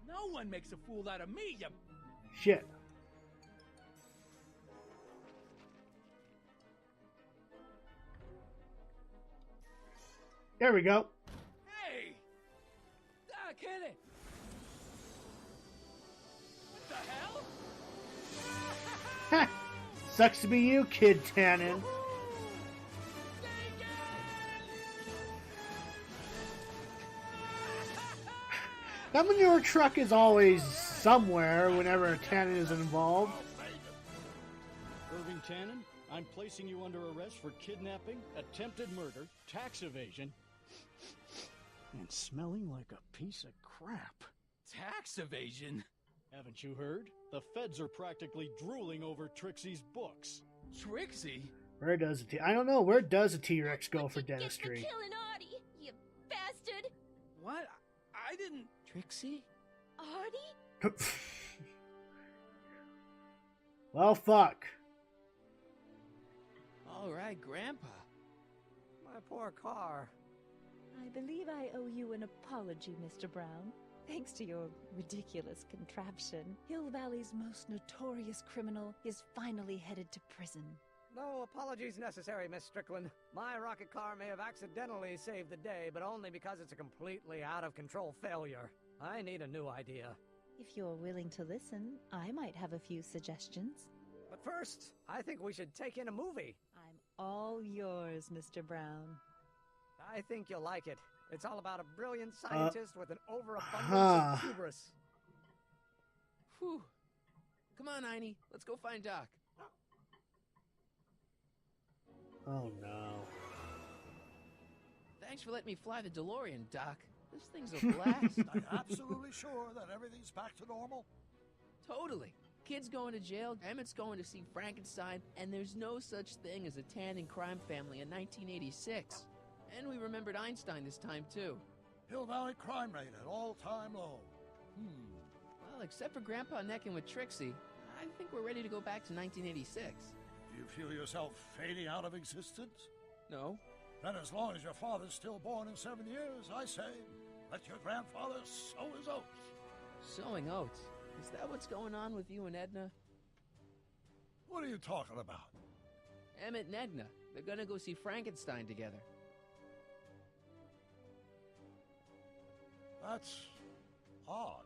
No one makes a fool out of me, you... Shit. There we go. Hey! Doc, hit it! What the hell? Sucks to be you, Kid Tannen. That manure truck is always somewhere whenever Tannen is involved. Irving Tannen, I'm placing you under arrest for kidnapping, attempted murder, tax evasion, and smelling like a piece of crap. Tax evasion? Haven't you heard? The feds are practically drooling over Trixie's books. Trixie? Where does I don't know. Where does a T-Rex go for dentistry? Get for killing Artie, you bastard! What? I didn't... Trixie? Artie? Well, fuck. All right, Grandpa. My poor car. I believe I owe you an apology, Mr. Brown. Thanks to your ridiculous contraption, Hill Valley's most notorious criminal is finally headed to prison. No apologies necessary, Miss Strickland. My rocket car may have accidentally saved the day, but only because it's a completely out-of-control failure. I need a new idea. If you're willing to listen, I might have a few suggestions. But first, I think we should take in a movie. I'm all yours, Mr. Brown. I think you'll like it. It's all about a brilliant scientist with an overabundance of hubris. Whew. Come on, Einie. Let's go find Doc. Oh no. Thanks for letting me fly the DeLorean, Doc. This thing's a blast. Are you absolutely sure that everything's back to normal? Totally. Kid's going to jail, Emmett's going to see Frankenstein, and there's no such thing as a Tannen crime family in 1986. And we remembered Einstein this time, too. Hill Valley crime rate at all-time low. Well, except for Grandpa necking with Trixie, I think we're ready to go back to 1986. Do you feel yourself fading out of existence? No. Then as long as your father's still born in 7 years, I say, let your grandfather sow his oats. Sowing oats? Is that what's going on with you and Edna? What are you talking about? Emmett and Edna. They're gonna go see Frankenstein together. That's odd.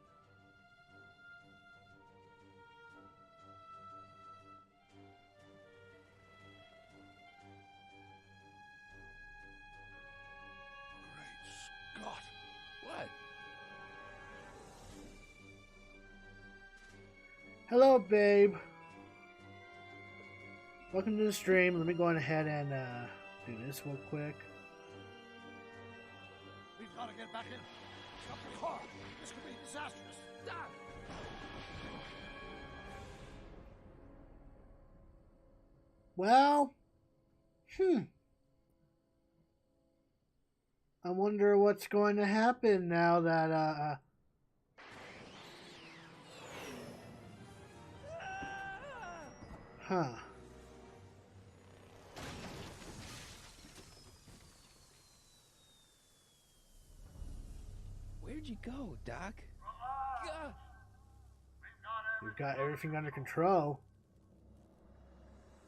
Great Scott. What? Hello, babe. Welcome to the stream. Let me go on ahead and do this real quick. We've got to get back in. Stop the car. This could be disastrous. Doc! Well, I wonder what's going to happen now that huh. Where'd you go, Doc? We've got everything under control.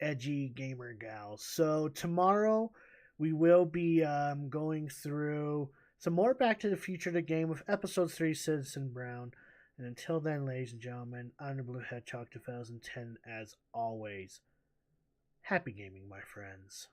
edgy gamer gals. So tomorrow we will be going through some more Back to the Future the game with episode 3, Citizen Brown. And until then, ladies and gentlemen, I'm the Blue Hedgehog 2010 as always. Happy gaming, my friends.